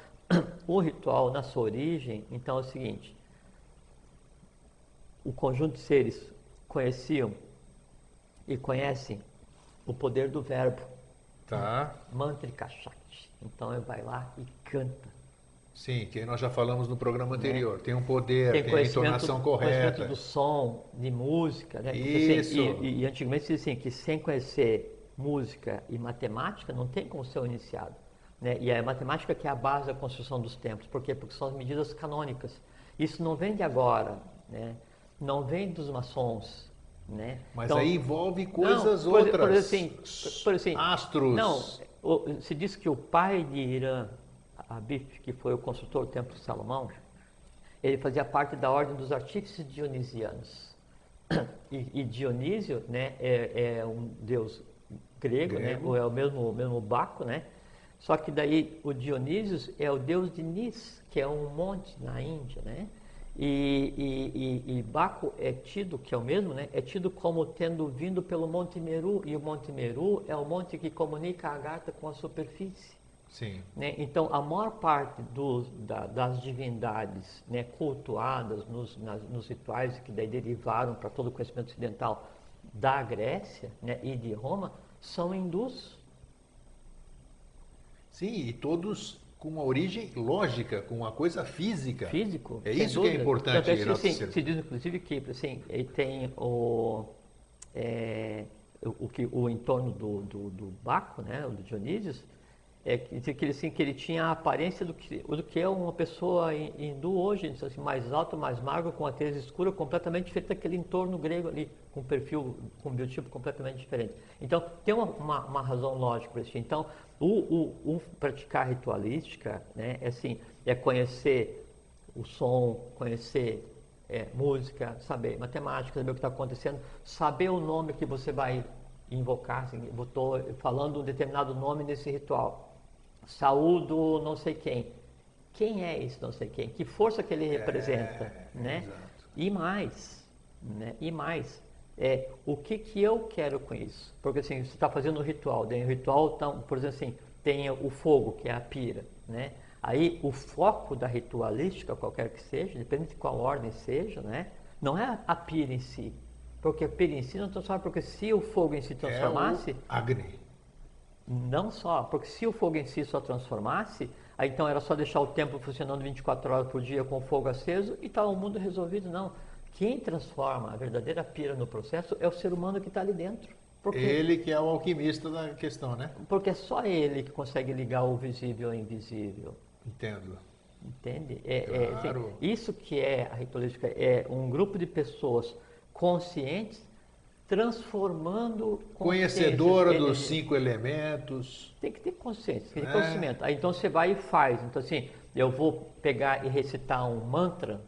o ritual, na sua origem, então é o seguinte: o conjunto de seres conheciam e conhecem o poder do verbo. Tá. Mantrika Shakti. Então ele vai lá e canta. Sim, que nós já falamos no programa anterior. Tem um poder, tem a entonação correta. Conhecimento do som, de música, né? Isso. Assim, e antigamente se dizia assim, que sem conhecer música e matemática não tem como ser iniciado. Né? E a matemática que é a base da construção dos templos. Por quê? Porque são as medidas canônicas. Isso não vem de agora, né? Não vem dos maçons. Né? Mas então, aí envolve coisas outras. Por assim, astros. Não, se diz que o pai de Irã, Abif, que foi o construtor do Templo de Salomão, ele fazia parte da ordem dos artífices dionisianos. E Dionísio, né, é um deus grego, né, ou é o mesmo Baco, né? Só que daí o Dionísio é o deus de Nis, que é um monte na Índia, né? E Baco é tido, que é o mesmo, né? É tido como tendo vindo pelo Monte Meru, e o Monte Meru é o monte que comunica a Agartha com a superfície. Sim. Né? Então, a maior parte das divindades, né, cultuadas nos rituais que daí derivaram para todo o conhecimento ocidental da Grécia, né, e de Roma, são hindus. Sim, e todos com uma origem lógica, com uma coisa física. Físico. É sem isso que é dúvida. importante. Tanto é que, se diz, inclusive, que assim, ele tem o entorno do Baco, né, do Dionísios, que ele tinha a aparência do que é uma pessoa hindu hoje, assim, mais alta, mais magra, com a tez escura, completamente diferente daquele entorno grego ali, com perfil, com biotipo completamente diferente. Então, tem uma razão lógica para isso. Então, o praticar ritualística, né, é conhecer o som, conhecer música, saber matemática, saber o que está acontecendo, saber o nome que você vai invocar. Assim, eu estou falando um determinado nome nesse ritual. Saúdo não sei quem. Quem é esse não sei quem? Que força que ele representa, né? Exato. E mais, né? E mais, o que eu quero com isso? Porque assim, você está fazendo um ritual, daí o ritual, por exemplo assim, tem o fogo, que é a pira, né? Aí o foco da ritualística, qualquer que seja, depende de qual ordem seja, né? Não é a pira em si, porque a pira em si não transforma, porque se o fogo em si transformasse... É o Agni. Não só, porque se o fogo em si só transformasse, aí então era só deixar o templo funcionando 24 horas por dia com o fogo aceso e estava o mundo resolvido. Não. Quem transforma a verdadeira pira no processo é o ser humano que está ali dentro. Ele que é o alquimista da questão, né? Porque é só ele que consegue ligar o visível ao invisível. Entendo. Entende? Claro. Assim, isso que é a ritualística, é um grupo de pessoas conscientes transformando conhecedora dos 5 elementos. Tem que ter consciência, tem que ter conhecimento. Aí então você vai e faz. Então assim, eu vou pegar e recitar um mantra,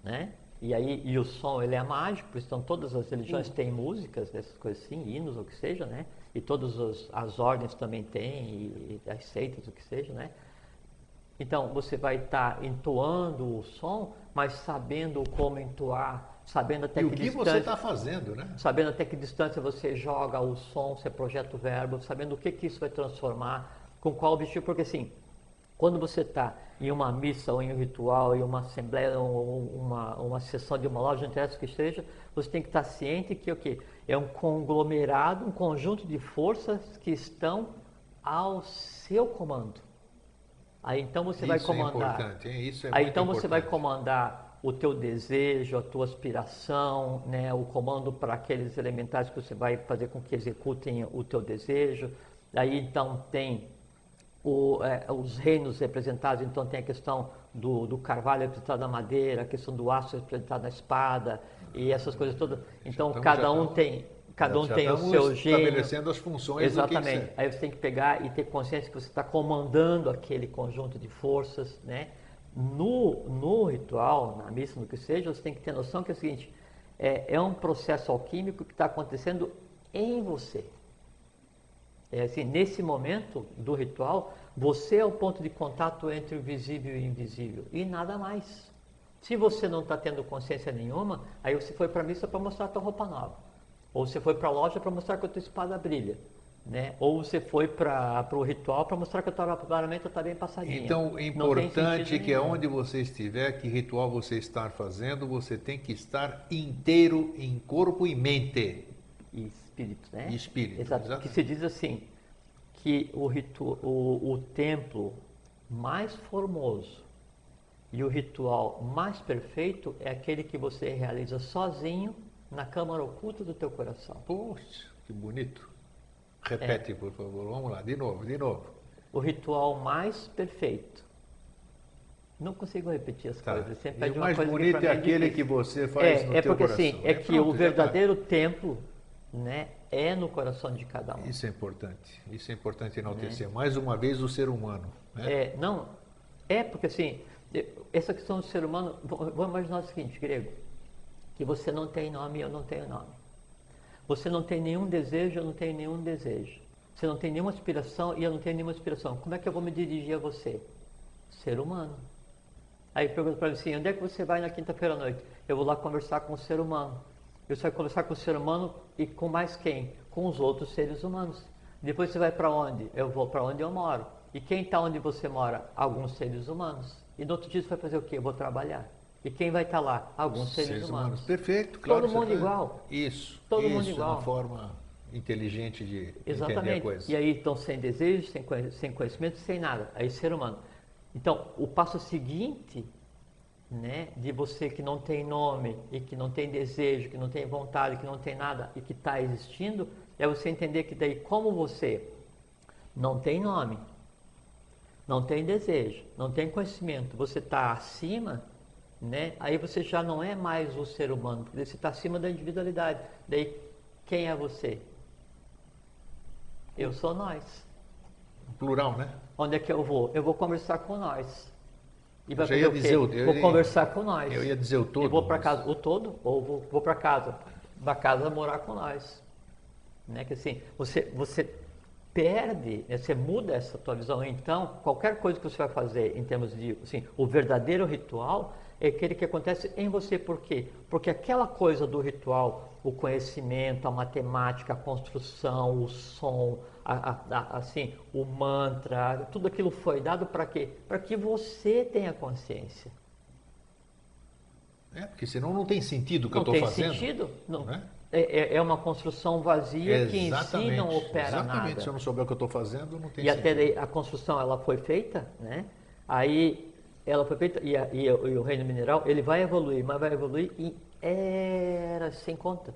né? E o som ele é mágico, por isso então todas as religiões têm músicas, essas coisas assim, hinos ou o que seja, né? E todas as ordens também têm, e as seitas, o que seja, né? Então você vai estar entoando o som, mas sabendo como entoar, sabendo até que distância você está fazendo, né? Sabendo até que distância você joga o som, você projeta o verbo, sabendo o que isso vai transformar, com qual objetivo, porque assim, quando você está em uma missa ou em um ritual, em uma assembleia, ou uma sessão de uma loja, não interessa o que seja, você tem que estar ciente que o quê? É um conglomerado, um conjunto de forças que estão ao seu comando. Aí então você vai comandar. É importante, isso é aí muito então importante. Você vai comandar o teu desejo, a tua aspiração, né, o comando para aqueles elementares que você vai fazer com que executem o teu desejo. Aí então tem os reinos representados, então tem a questão do carvalho representado na madeira, a questão do aço representado na espada e essas coisas todas. Então cada um tem o seu gênio. Estabelecendo as funções. Exatamente. Do que Aí você tem que pegar e ter consciência que você está comandando aquele conjunto de forças, né? No ritual, na missa, no que seja, você tem que ter noção que é o seguinte, é um processo alquímico que está acontecendo em você. Assim, nesse momento do ritual, você é o ponto de contato entre o visível e o invisível, e nada mais. Se você não está tendo consciência nenhuma, aí você foi para a missa para mostrar a tua roupa nova, ou você foi para a loja para mostrar que a tua espada brilha, né? Ou você foi para o ritual para mostrar que a tua paramenta está bem passadinha. Então, é importante que aonde você estiver, que ritual você está fazendo, você tem que estar inteiro em corpo e mente. E espírito, né? E espírito, exato. Que se diz assim, que o templo mais formoso e o ritual mais perfeito é aquele que você realiza sozinho na câmara oculta do teu coração. Poxa, que bonito. Repete, por favor. Vamos lá, de novo. O ritual mais perfeito. Não consigo repetir as coisas. Sempre e o mais bonito é aquele que você faz no teu porque, coração. Assim, é que o verdadeiro templo, né, é no coração de cada um. Isso é importante enaltecer. Mais uma vez o ser humano. Né? Porque assim, essa questão do ser humano, vamos imaginar o seguinte, grego, que você não tem nome e eu não tenho nome. Você não tem nenhum desejo, eu não tenho nenhum desejo. Você não tem nenhuma aspiração e eu não tenho nenhuma aspiração. Como é que eu vou me dirigir a você? Ser humano. Aí pergunta para ele assim, onde é que você vai na quinta-feira à noite? Eu vou lá conversar com o ser humano. Eu só vou conversar com o ser humano e com mais quem? Com os outros seres humanos. Depois você vai para onde? Eu vou para onde eu moro. E quem está onde você mora? Alguns seres humanos. E no outro dia você vai fazer o quê? Eu vou trabalhar. E quem vai estar lá? Alguns seres humanos. Perfeito, claro. Todo mundo igual. Isso. Todo mundo igual. Uma forma inteligente de entender a Exatamente. coisa. E aí estão sem desejo, sem conhecimento, sem nada. Aí ser humano. Então, o passo seguinte, né, de você que não tem nome e que não tem desejo, que não tem vontade, que não tem nada e que está existindo, é você entender que daí como você não tem nome, não tem desejo, não tem conhecimento, você está acima, né? Aí você já não é mais o ser humano, porque você está acima da individualidade. Daí, quem é você? Eu sou nós. Plural, né? Onde é que eu vou? Eu vou conversar com nós. E vai Já fazer ia o quê? dizer Vou conversar com nós. Eu ia dizer o todo. E vou para casa, o todo, ou vou para casa. Da casa morar com nós. Né? Que assim, você perde, né? Você muda essa tua visão. Então, qualquer coisa que você vai fazer em termos de, assim, o verdadeiro ritual é aquele que acontece em você. Por quê? Porque aquela coisa do ritual, o conhecimento, a matemática, a construção, o som, assim, o mantra, tudo aquilo foi dado para quê? Para que você tenha consciência. Porque senão não tem sentido o que eu estou fazendo. Não tem sentido. Não. Né? É uma construção vazia que em si não opera nada. Se eu não souber o que eu estou fazendo, não tem sentido. E até daí a construção ela foi feita, né? Aí ela foi feita e o reino mineral ele vai evoluir, mas vai evoluir em eras sem conta.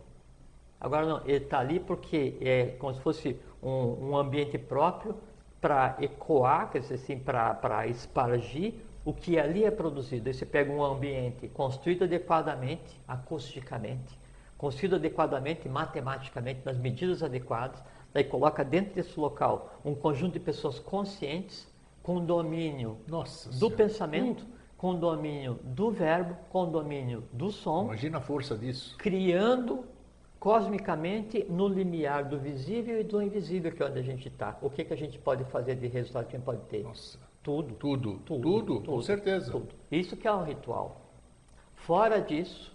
Agora não, ele está ali porque é como se fosse um ambiente próprio para ecoar, quer dizer assim, para espargir o que ali é produzido. Aí você pega um ambiente construído adequadamente, acusticamente, construído adequadamente, matematicamente, nas medidas adequadas, daí coloca dentro desse local um conjunto de pessoas conscientes, com domínio do pensamento, com domínio do verbo, com domínio do som. Imagina a força disso. Criando cosmicamente no limiar do visível e do invisível, que é onde a gente está. O que a gente pode fazer de resultado que a gente pode ter? Nossa. Tudo, com certeza. Tudo. Isso que é um ritual. Fora disso,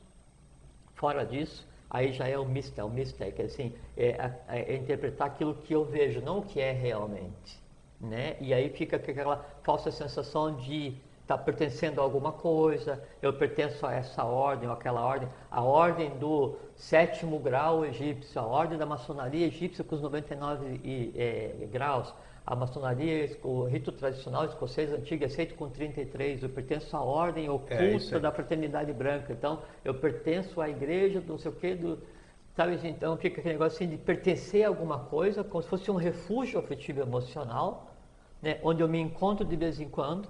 aí já é o mistério, que assim, é interpretar aquilo que eu vejo, não o que é realmente. Né? E aí fica aquela falsa sensação de estar pertencendo a alguma coisa, eu pertenço a essa ordem ou aquela ordem, a ordem do 7º grau egípcio, a ordem da maçonaria egípcia com os 99 graus, a maçonaria, o rito tradicional escocês antigo é feito com 33, eu pertenço à ordem oculta da fraternidade branca, então eu pertenço à igreja do não sei o que, sabe? Então fica aquele negócio assim de pertencer a alguma coisa, como se fosse um refúgio afetivo emocional, né? Onde eu me encontro de vez em quando,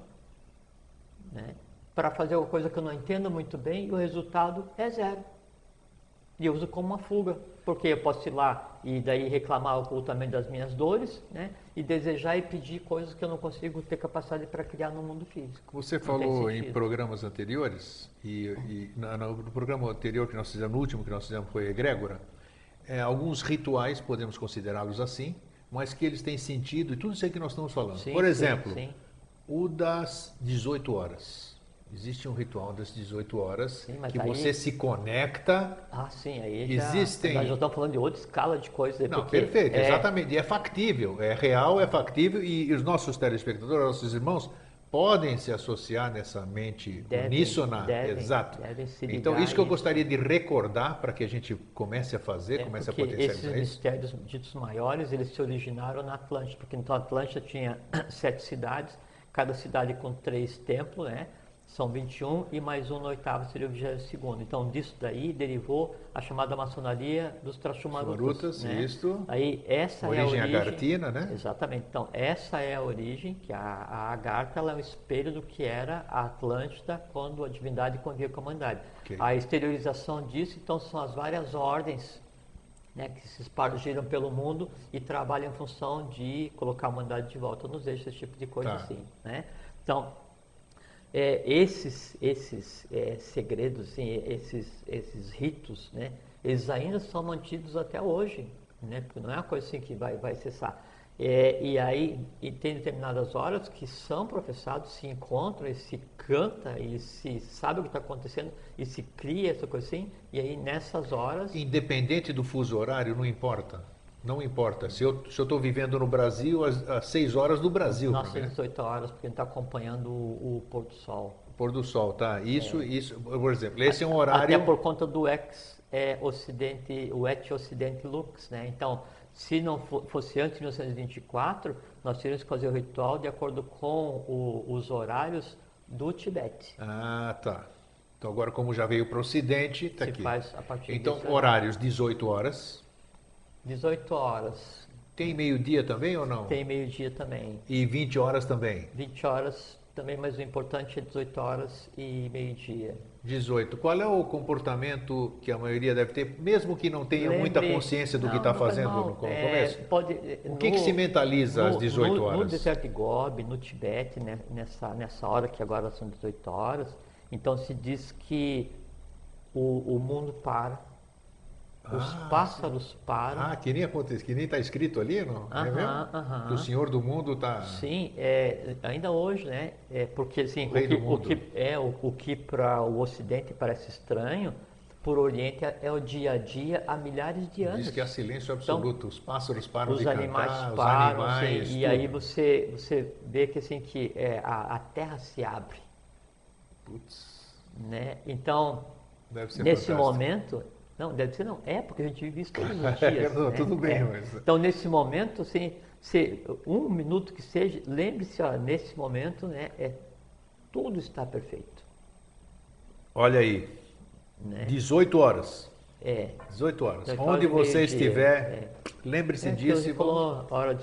né? Para fazer alguma coisa que eu não entendo muito bem e o resultado é zero. E eu uso como uma fuga, porque eu posso ir lá e daí reclamar ocultamente das minhas dores, né? E desejar e pedir coisas que eu não consigo ter capacidade para criar no mundo físico. Você falou em programas anteriores, no programa anterior que nós fizemos, no último que nós fizemos foi egrégora, alguns rituais, podemos considerá-los assim, mas que eles têm sentido e tudo isso aí que nós estamos falando. Por exemplo, o das 18 horas. Existe um ritual das 18 horas que você se conecta. Sim, aí existem... Nós já estamos falando de outra escala de coisas. Não, perfeito, exatamente. E é factível, é real, é factível e os nossos telespectadores, nossos irmãos, podem se associar nessa mente uníssona. Exato. Então, isso que eu gostaria de recordar para que a gente comece a fazer, comece a potencializar isso. Esses mistérios ditos maiores, eles se originaram na Atlântida, porque então a Atlântida tinha 7 cidades, cada cidade com 3 templos, né? São 21 e mais um no 8º seria o 22º. Então, disso daí derivou a chamada maçonaria dos Trachumarutas. Né? Isso. Aí, essa é a origem. Agartina, né? Exatamente. Então, essa é a origem, que a Agartha ela é um espelho do que era a Atlântida quando a divindade convivia com a humanidade. A exteriorização disso, então, são as várias ordens, né, que se espargiram pelo mundo e trabalham em função de colocar a humanidade de volta nos eixos, esse tipo de coisa assim. Né? Então, esses segredos, assim, esses ritos, né, eles ainda são mantidos até hoje, né, porque não é uma coisa assim que vai cessar. E aí tem determinadas horas que são professados, se encontram e se canta e se sabe o que está acontecendo e se cria essa coisa assim, e aí nessas horas... Independente do fuso horário, não importa. Não importa. Se eu estou vivendo no Brasil, às 6 horas do Brasil. Nós temos 18 horas, porque a gente está acompanhando o pôr do sol. O pôr do sol, tá. Isso, por exemplo, esse é um horário... Até por conta do o et-ocidente lux, né? Então, Se não fosse antes de 1924, nós teríamos que fazer o ritual de acordo com os horários do Tibete. Ah, tá. Então agora como já veio para o Ocidente, está Se aqui. faz a partir Então desse horários 18 horas. 18 horas. Tem meio-dia também ou não? Tem meio-dia também. E 20 horas também? 20 horas também, mas o importante é 18 horas e meio-dia. 18. Qual é o comportamento que a maioria deve ter, mesmo que não tenha muita consciência do que está fazendo no começo? O que se mentaliza às 18 horas? No deserto de Gobi, no Tibete, né, nessa hora que agora são 18 horas, então se diz que o mundo para, os pássaros param. Ah, que nem acontece, que nem está escrito ali, não? É mesmo? Que o Senhor do mundo está... Sim, ainda hoje, né? Porque assim, o que para o Ocidente parece estranho, por Oriente é o dia a dia há milhares de anos. Diz que há silêncio absoluto, então, os pássaros param de cantar, param, os animais, assim, e aí você vê que assim que a terra se abre. Putz. Né? Então, deve ser nesse fantástico. momento, não, deve ser não, porque a gente vive isso todos os dias. Não, né? Tudo bem, mas... Então, nesse momento, assim, um minuto que seja, lembre-se, nesse momento, né, tudo está perfeito. Olha aí, né? 18 horas. 18 horas. Onde você estiver, lembre-se disso. Você falou hora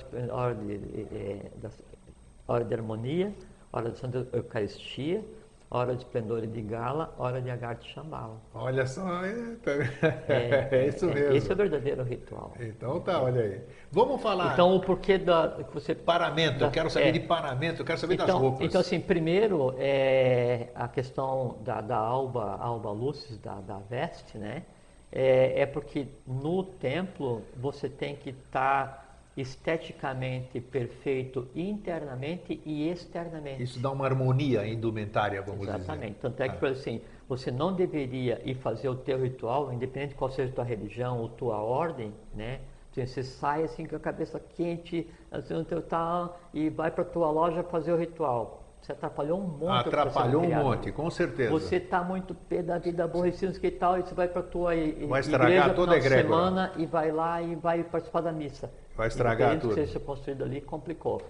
de harmonia, hora de Santa Eucaristia, hora de esplendor e de gala, hora de Agartha Shambhala. Olha só, é isso mesmo. Esse é o verdadeiro ritual. Então tá, olha aí. Vamos falar. Então o porquê que você... Paramento, eu quero saber de paramento, eu quero saber das roupas. Então assim, primeiro a questão da alba lucis, da veste, né? Porque no templo você tem que estar esteticamente perfeito internamente e externamente. Isso dá uma harmonia indumentária, vamos dizer. Exatamente. Tanto é que, assim, você não deveria ir fazer o teu ritual, independente de qual seja a tua religião ou tua ordem, né? Você sai assim com a cabeça quente, assim, no teu tal, e vai para a tua loja fazer o ritual. Você atrapalhou um monte. Atrapalhou um monte, com certeza. Você está muito pé da vida, aborrecido, que tal, e você vai para a tua igreja toda a semana e vai lá e vai participar da missa. Vai estragar tudo. O que seja construído ali complicou.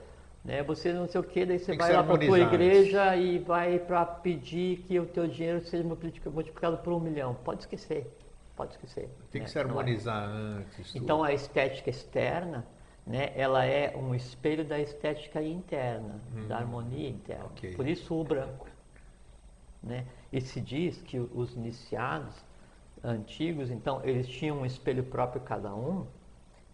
Né? Você não sei o que, daí você vai lá para a tua igreja e vai para pedir que o teu dinheiro seja multiplicado por 1 milhão. Pode esquecer. Tem que se harmonizar antes. Tudo. Então a estética externa, né, ela é um espelho da estética interna, da harmonia interna. Okay. Por isso o branco. Né? E se diz que os iniciados antigos, então, eles tinham um espelho próprio cada um,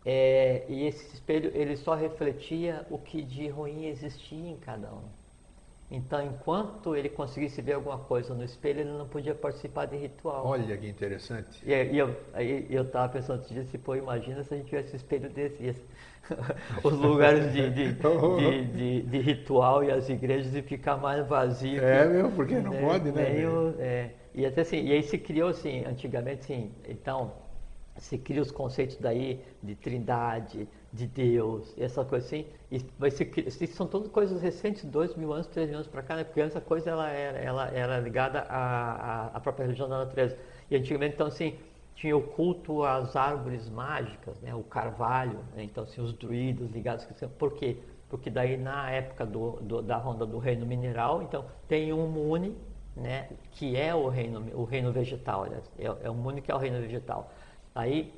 e esse espelho ele só refletia o que de ruim existia em cada um. Então, enquanto ele conseguisse ver alguma coisa no espelho, ele não podia participar de ritual. Olha que interessante. E eu estava pensando antes disso, imagina se a gente tivesse espelho desse. Os lugares de ritual e as igrejas de ficar mais vazios. Mesmo, porque não pode, né? E até assim, e aí se criou assim, antigamente assim, então se cria os conceitos daí de trindade, de Deus, essa coisa assim, e vai ser, são todas coisas recentes, 2.000 anos, 3.000 anos para cá, né? Porque essa coisa ela era ligada à própria religião da natureza. E antigamente, então assim, tinha o culto às árvores mágicas, né? O carvalho, né? Então assim, os druidos ligados, por quê? Porque daí na época da ronda do reino mineral, então tem um Muni, né? Que é o reino vegetal, aliás, é o Muni que é o reino vegetal. Aí,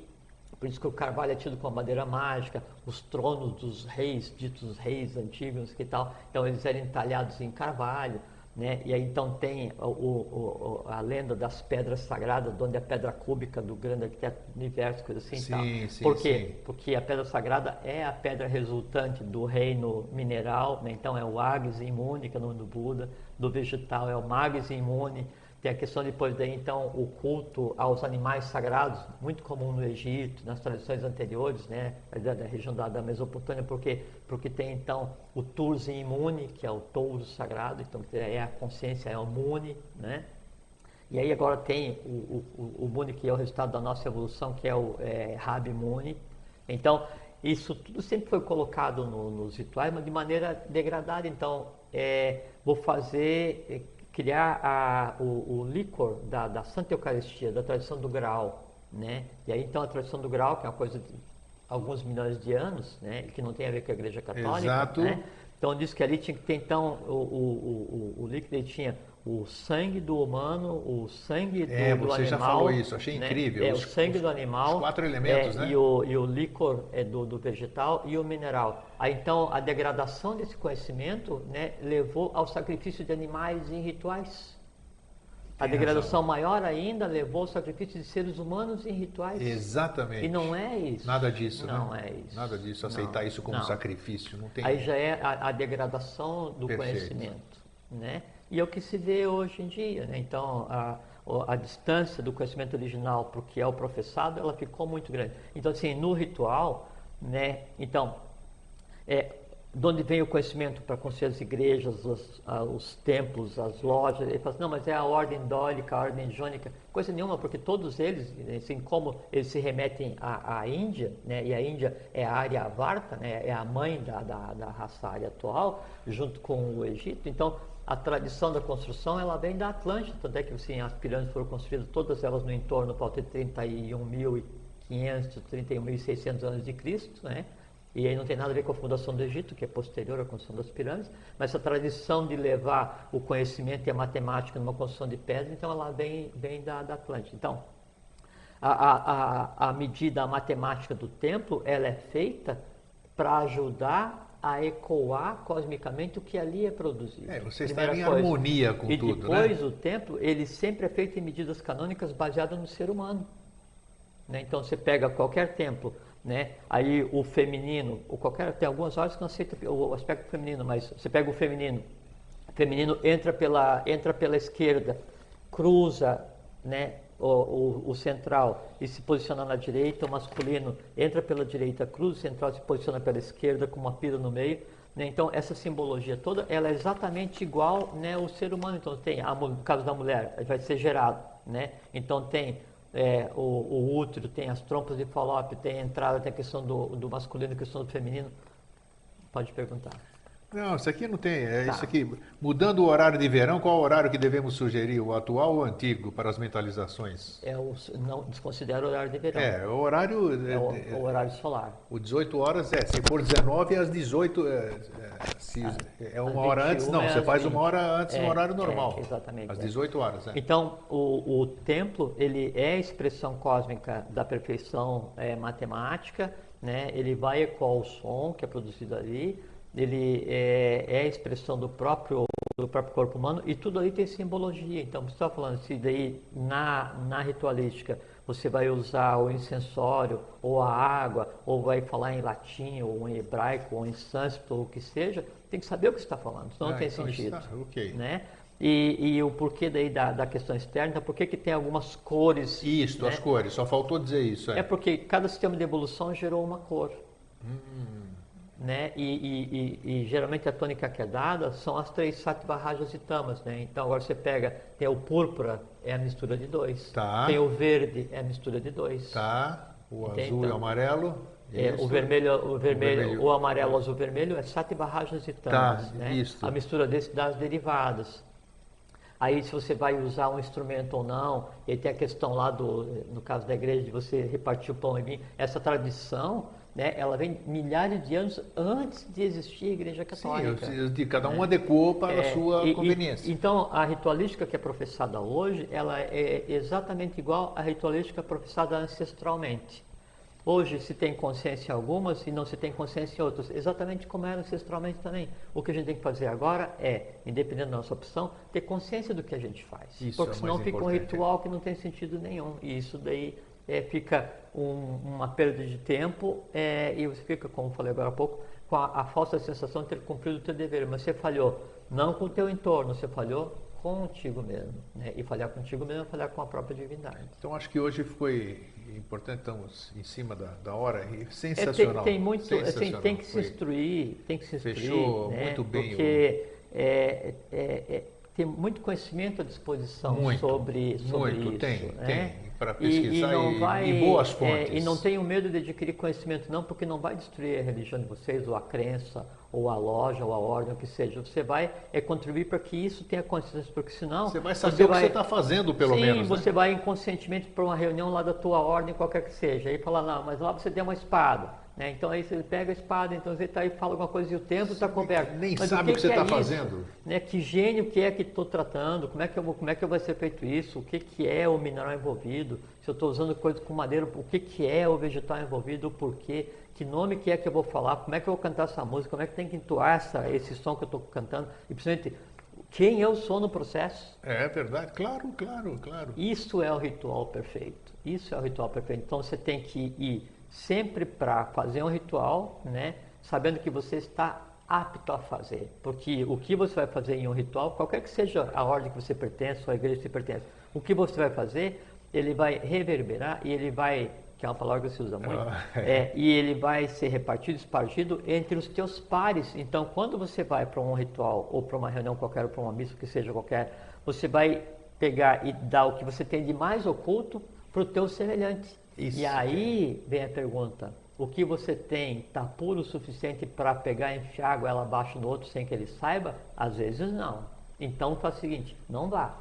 por isso que o carvalho é tido como madeira mágica, os tronos dos reis, ditos reis antigos e tal, então eles eram entalhados em carvalho, né? E aí então tem a lenda das pedras sagradas, onde a pedra cúbica do grande arquiteto do universo, coisa assim. Sim, Por quê? Porque a pedra sagrada é a pedra resultante do reino mineral, né? Então é o Agnes Imune, que é o nome do Buda, do vegetal é o Magnes Imune. Tem a questão depois daí, então, o culto aos animais sagrados, muito comum no Egito, nas tradições anteriores, né, da região da Mesopotâmia, porque tem, então, o Turzin Imune, que é o touro sagrado, então, é a consciência, é o Muni, né? E aí agora tem o Muni, que é o resultado da nossa evolução, que é o Rabi Muni. Então, isso tudo sempre foi colocado nos rituais, mas de maneira degradada. Então, vou criar o licor da Santa Eucaristia, da tradição do Graal, né? E aí então a tradição do Graal, que é uma coisa alguns milhões de anos, né, que não tem a ver com a Igreja Católica. Exato. Né? Então diz que ali tinha que ter, então, o líquido tinha o sangue do humano, o sangue do animal. Você já falou isso, achei incrível. O sangue do animal. Os 4 elementos, né? E o líquor do vegetal e o mineral. Aí então a degradação desse conhecimento, né, levou ao sacrifício de animais em rituais. A degradação maior ainda levou ao sacrifício de seres humanos em rituais. Exatamente. E não é isso. Nada disso, não né? é isso. Nada disso, aceitar isso como sacrifício. Não tem... Aí já é a degradação do conhecimento, né? E é o que se vê hoje em dia, né? Então, a distância do conhecimento original para o que é o professado, ela ficou muito grande. Então, assim, no ritual, né? Então, de onde vem o conhecimento para construir as igrejas, os templos, as lojas? Ele fala assim, não, mas é a ordem dólica, a ordem jônica. Coisa nenhuma, porque todos eles, assim como eles se remetem à Índia, né? E a Índia é a Aryavarta, né? É a mãe da raça ária atual, junto com o Egito. Então, a tradição da construção, ela vem da Atlântida, tanto é que assim, as pirâmides foram construídas, todas elas no entorno, pode ter 31.500, 31.600 anos de Cristo, né? E aí não tem nada a ver com a fundação do Egito, que é posterior à construção das pirâmides, mas essa tradição de levar o conhecimento e a matemática numa construção de pedra, então ela vem da Atlântida. Então, a medida, a matemática do templo, ela é feita para ajudar a ecoar cosmicamente o que ali é produzido. Você está em harmonia com tudo, né? E depois o templo, ele sempre é feito em medidas canônicas baseadas no ser humano. Né? Então você pega qualquer templo, né? Aí o feminino, tem algumas ordens que não aceitam o aspecto feminino, mas você pega o feminino entra pela esquerda, cruza, né? O central e se posiciona na direita, o masculino entra pela direita, cruza o central e se posiciona pela esquerda com uma pira no meio, né? Então essa simbologia toda, ela é exatamente igual, né, o ser humano. Então tem, no caso da mulher, vai ser gerado, né? Então tem o útero, tem as trompas de Falópio, tem a entrada, tem a questão do masculino, a questão do feminino. Pode perguntar. Não, isso aqui não tem. Isso aqui. Mudando o horário de verão, qual o horário que devemos sugerir? O atual ou o antigo para as mentalizações? Não desconsidera o horário de verão. O horário. O horário solar. O 18 horas se for 19 às 18. Uma hora antes, não. Você faz 1 hora antes no horário normal. Exatamente. Às 18 horas. Então, o templo, ele é a expressão cósmica da perfeição matemática, né? Ele vai ecoar o som que é produzido ali. Ele é a expressão do próprio corpo humano e tudo ali tem simbologia. Então, você está falando se daí na ritualística você vai usar o incensório ou a água, ou vai falar em latim, ou em hebraico, ou em sânscrito, ou o que seja, tem que saber o que você está falando, senão não tem sentido. Né? E o porquê daí da questão externa, então, por que tem algumas cores? Isso, né? As cores, só faltou dizer isso. É porque cada sistema de evolução gerou uma cor. Né? E geralmente a tônica que é dada são as 3 sattva, rajas e tamas, né? Então agora você pega, tem o púrpura, é a mistura de 2. Tem o verde, é a mistura de 2. O azul e o amarelo. O amarelo, o azul, vermelho é sattva, rajas e tamas, né? A mistura das derivadas. Aí se você vai usar um instrumento ou não, e aí tem a questão lá no caso da igreja de você repartir o pão e vinho, essa tradição, né, ela vem milhares de anos antes de existir a Igreja Católica. Sim, cada um adequou para a sua conveniência. Então, a ritualística que é professada hoje, ela é exatamente igual à ritualística professada ancestralmente. Hoje se tem consciência em algumas e não se tem consciência em outras, exatamente como era ancestralmente também. O que a gente tem que fazer agora é, independente da nossa opção, ter consciência do que a gente faz. Porque senão fica um ritual que não tem sentido nenhum. E isso daí fica uma perda de tempo e você fica, como falei agora há pouco, com a falsa sensação de ter cumprido o teu dever. Mas você falhou não com o teu entorno, você falhou contigo mesmo. Né? E falhar contigo mesmo é falhar com a própria divindade. Então acho que hoje foi importante, estamos em cima da hora, e sensacional. Tem muito, sensacional. Assim, tem que se instruir, Fechou né? muito bem. Porque tem muito conhecimento à disposição sobre isso. Tem. Para pesquisar e boas fontes. E não tenham medo de adquirir conhecimento não, porque não vai destruir a religião de vocês, ou a crença, ou a loja, ou a ordem, o que seja. Você vai contribuir para que isso tenha consciência, porque senão... Você vai saber o que você está fazendo, pelo menos. Sim, você vai inconscientemente para uma reunião lá da tua ordem, qualquer que seja, e falar, não, mas lá você deu uma espada. né? Então aí você pega a espada, então você está aí fala alguma coisa e o tempo está coberto. Nem Mas sabe o que você está isso? fazendo. Né? Que gênio que é que estou tratando? Como é que vai ser feito isso? O que é o mineral envolvido? Se eu estou usando coisa com madeira, o que é o vegetal envolvido? O porquê? Que nome que é que eu vou falar? Como é que eu vou cantar essa música? Como é que tem que entoar esse som que eu estou cantando? E principalmente, quem eu sou no processo? É verdade, claro, claro, claro. Isso é o ritual perfeito. Isso é o ritual perfeito. Então você tem que ir sempre para fazer um ritual, né? Sabendo que você está apto a fazer. Porque o que você vai fazer em um ritual, qualquer que seja a ordem que você pertence, ou a igreja que você pertence, o que você vai fazer, ele vai reverberar e ele vai, que é uma palavra que se usa muito, e ele vai ser repartido, espargido entre os teus pares. Então, quando você vai para um ritual, ou para uma reunião qualquer, ou para uma missa, que seja qualquer, você vai pegar e dar o que você tem de mais oculto para o teu semelhante. Isso, e aí vem a pergunta, o que você tem está puro o suficiente para pegar e enfiar água ela abaixo do outro sem que ele saiba? Às vezes não. Então faz o seguinte, não vá.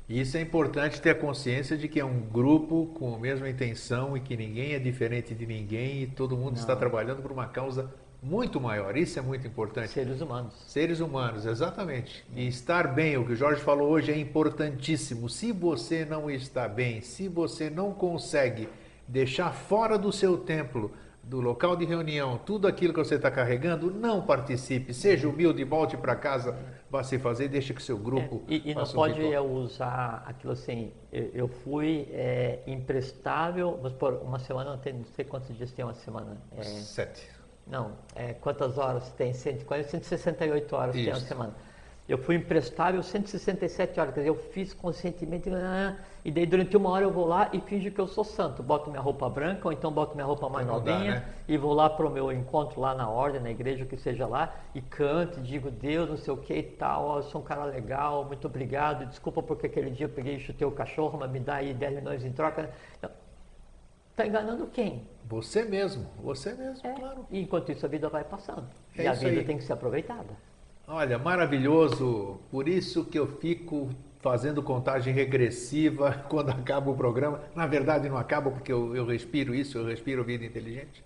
Isso é importante ter a consciência de que é um grupo com a mesma intenção e que ninguém é diferente de ninguém e todo mundo está trabalhando por uma causa muito maior. Isso é muito importante. Seres humanos. Seres humanos, exatamente. E estar bem, o que o Jorge falou hoje é importantíssimo. Se você não está bem, se você não consegue deixar fora do seu templo, do local de reunião, tudo aquilo que você está carregando, não participe. Seja humilde, volte para casa, vá se fazer, deixe que seu grupo e não pode usar aquilo assim, eu fui imprestável, vamos supor, uma semana, não sei quantos dias tem uma semana. 7. Não, quantas horas tem? 140, 168 horas tem uma semana. Eu fui imprestável 167 horas, quer dizer, eu fiz conscientemente, e daí durante uma hora eu vou lá e finjo que eu sou santo. Boto minha roupa branca, ou então boto minha roupa mais novinha, né? E vou lá para o meu encontro lá na ordem, na igreja, que seja lá, e canto, digo, Deus, não sei o que e tal, eu sou um cara legal, muito obrigado, desculpa porque aquele dia eu peguei e chutei o cachorro, mas me dá aí 10 milhões em troca. Está enganando quem? Você mesmo, claro. E enquanto isso a vida vai passando. E a vida tem que ser aproveitada. Olha, maravilhoso. Por isso que eu fico fazendo contagem regressiva quando acaba o programa. Na verdade não acaba porque eu respiro isso, eu respiro vida inteligente.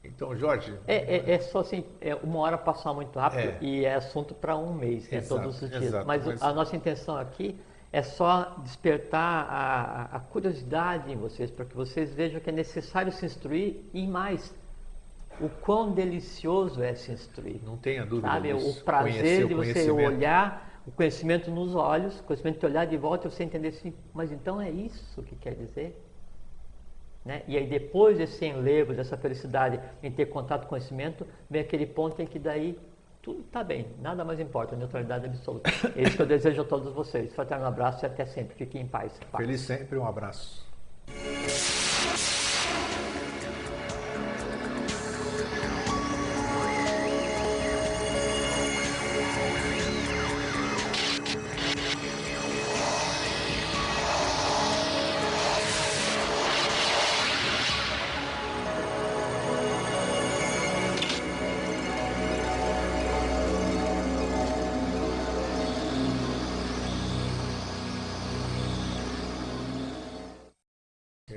Então, Jorge... É só assim, uma hora passar muito rápido e é assunto para um mês, né, todos os dias. Mas a nossa intenção aqui é só despertar a curiosidade em vocês, para que vocês vejam que é necessário se instruir e mais. O quão delicioso é se instruir. Não tenha dúvida. Sabe, o prazer de você olhar o conhecimento nos olhos, o conhecimento de olhar de volta e você entender assim, mas então é isso que quer dizer? Né? E aí depois desse enlevo, dessa felicidade em ter contato com o conhecimento, vem aquele ponto em que daí tudo está bem, nada mais importa, neutralidade absoluta. É isso que eu desejo a todos vocês. Fraterno abraço e até sempre. Fiquem em paz. Feliz sempre, um abraço.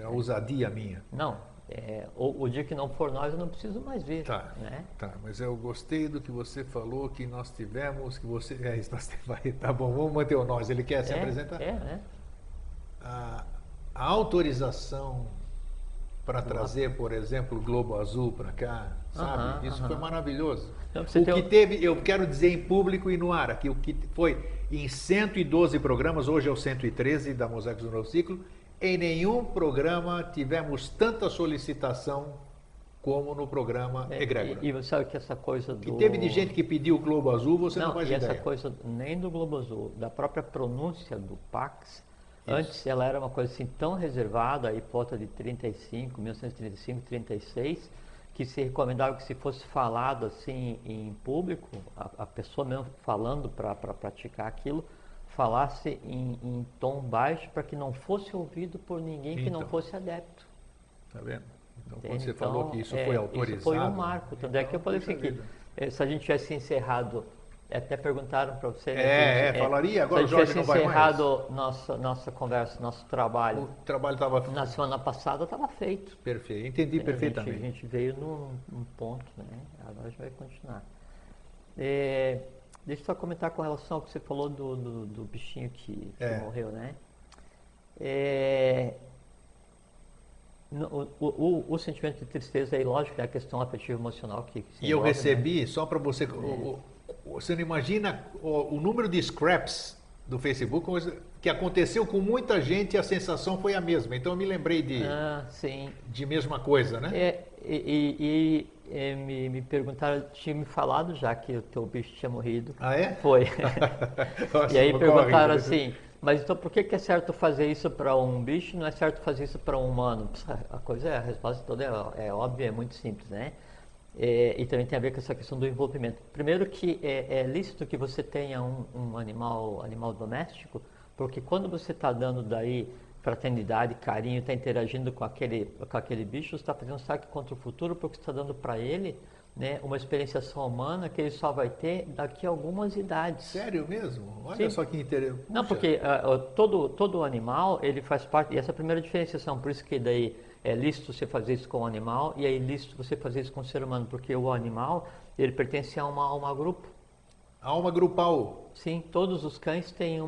A ousadia minha. Não, o dia que não for nós, eu não preciso mais vir. Tá, né? tá, mas eu gostei do que você falou, que nós tivemos, que você... tá bom, vamos manter o nós, ele quer se apresentar? né? A autorização para trazer, por exemplo, o Globo Azul para cá, sabe? Isso foi maravilhoso. Então, o que teve, eu quero dizer em público e no ar aqui, o que foi em 112 programas, hoje é o 113 da Mosaicos do Novo Ciclo, em nenhum programa tivemos tanta solicitação como no programa Egrégora. E você sabe que essa coisa do... E teve de gente que pediu o Globo Azul, você não faz ideia. Essa coisa nem do Globo Azul, da própria pronúncia do Pax, antes ela era uma coisa assim tão reservada, aí por volta de 1935, 36, que se recomendava que se fosse falado assim em público, a pessoa mesmo falando para praticar aquilo, falasse em tom baixo para que não fosse ouvido por ninguém que não fosse adepto. Tá vendo? Então, quando você falou que isso foi autorizado... Isso foi um marco. Tanto é que eu falei assim, que se a gente tivesse encerrado até perguntaram para você, né? Falaria, Se agora a o gente Jorge tivesse não vai mais. encerrado nossa conversa, nosso trabalho O trabalho estava na semana passada, estava feito. perfeito, entendi A perfeitamente. gente veio num ponto, né? Agora a gente vai continuar. Deixa eu só comentar com relação ao que você falou do bichinho que morreu, né? O sentimento de tristeza aí, lógico, é a questão afetiva emocional que se E eu envolve, né? recebi, só para você, você não imagina o número de scraps do Facebook que aconteceu com muita gente e a sensação foi a mesma. Então eu me lembrei Ah, sim. de mesma coisa, né? Me perguntaram, tinha me falado já que o teu bicho tinha morrido. Ah, é? Foi. Nossa, E aí perguntaram corre. assim, mas então por que é certo fazer isso para um bicho e não é certo fazer isso para um humano? A resposta toda é óbvia, é muito simples, né? E também tem a ver com essa questão do envolvimento. Primeiro que é lícito que você tenha um animal doméstico, porque quando você está dando daí fraternidade, carinho, está interagindo com aquele bicho, você está fazendo um saque contra o futuro, porque você está dando para ele, né, uma experienciação humana que ele só vai ter daqui a algumas idades. Sério mesmo? Olha Sim. só que interessante. Não, porque todo animal, ele faz parte, e essa é a primeira diferenciação, por isso que daí é lícito você fazer isso com o animal e é ilícito você fazer isso com o ser humano, porque o animal, ele pertence a uma alma grupo. Alma grupal. Sim, todos os cães têm